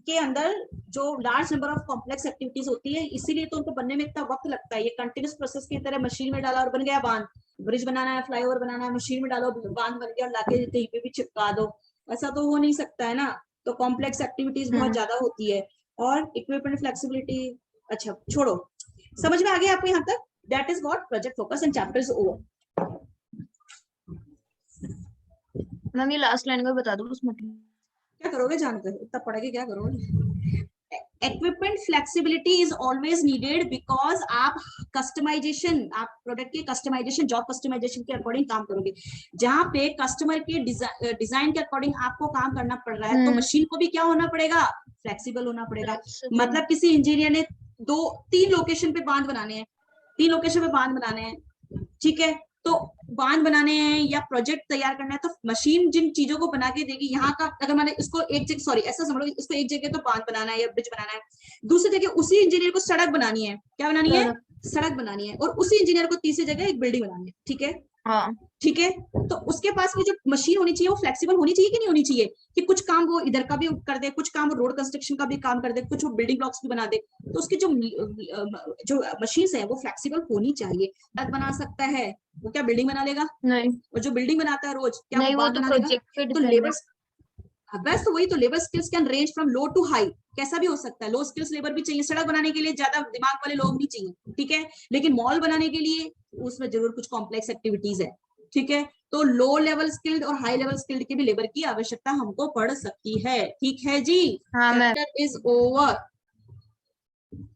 के अंदर जो large number of complex activities होती है, इसीलिए तो उनको बनने में इतना वक्त लगता है। ये कंटिन्यूस प्रोसेस की तरह मशीन में डाला और बन गया बांध, ब्रिज बनाना है, फ्लाईओवर बनाना है, मशीन में डालो बांध बन गया और लाके कहीं पे भी चिपका दो, ऐसा तो हो नहीं सकता है ना। तो कॉम्प्लेक्स एक्टिविटीज बहुत ज्यादा होती है। और इक्विपमेंट फ्लेक्सिबिलिटी, अच्छा छोड़ो, समझ में आ गया आपको यहाँ तक? That is what project focus and chapter is over. Ma'am ये लास्ट लाइन का बता दो उसमें। क्या करोगे जानकर, इतना पढ़ के क्या करोगे? Equipment flexibility is always needed because आप कस्टमाइजेशन, आप प्रोडक्ट के कस्टमाइजेशन, जॉब कस्टमाइजेशन के अकॉर्डिंग काम करोगे। जहां पे कस्टमर के डिजाइन के अकॉर्डिंग आपको काम करना पड़ रहा है, तो मशीन को भी क्या होना पड़ेगा? फ्लेक्सिबल होना पड़ेगा। मतलब किसी इंजीनियर ने 2-3 लोकेशन पे बांध बनाने हैं, 3 लोकेशन पे बांध बनाने हैं, ठीक है, तो बांध बनाने हैं या प्रोजेक्ट तैयार करना है, तो मशीन जिन चीजों को बना के देगी, यहाँ का अगर मैंने इसको एक जगह, सॉरी ऐसा समझ लो, इसको एक जगह तो बांध बनाना है या ब्रिज बनाना है, दूसरी जगह उसी इंजीनियर को सड़क बनानी है, क्या बनानी है? सड़क बनानी है, और उसी इंजीनियर को तीसरी जगह एक बिल्डिंग बनानी है। ठीक है, हाँ ठीक है, तो उसके पास की जो मशीन होनी चाहिए वो फ्लेक्सिबल होनी चाहिए कि नहीं होनी चाहिए, कि कुछ काम वो इधर का भी कर दे, कुछ काम वो रोड कंस्ट्रक्शन का भी काम कर दे, कुछ वो बिल्डिंग ब्लॉक्स भी बना दे। तो उसकी जो मशीन्स है वो फ्लेक्सिबल होनी चाहिए, तब बना सकता है। वो क्या बिल्डिंग बना लेगा? नहीं, और जो बिल्डिंग बनाता है रोज, क्या नहीं वो वो बांध तो बना लेगा? प्रोजेक्ट पे तो डिपेंड है। लेबर, बस तो वही तो, labour skills can range from low to high, कैसा भी हो सकता है। लो स्किल्स लेबर भी चाहिए, सड़क बनाने के लिए ज्यादा दिमाग वाले लोग नहीं चाहिए, ठीक है, लेकिन मॉल बनाने के लिए उसमें जरूर कुछ कॉम्प्लेक्स एक्टिविटीज है, ठीक है। तो लो लेवल स्किल्ड और हाई लेवल स्किल्ड की भी लेबर की आवश्यकता हमको पड़ सकती है, ठीक है जी। हाँ मैम। Chapter is over.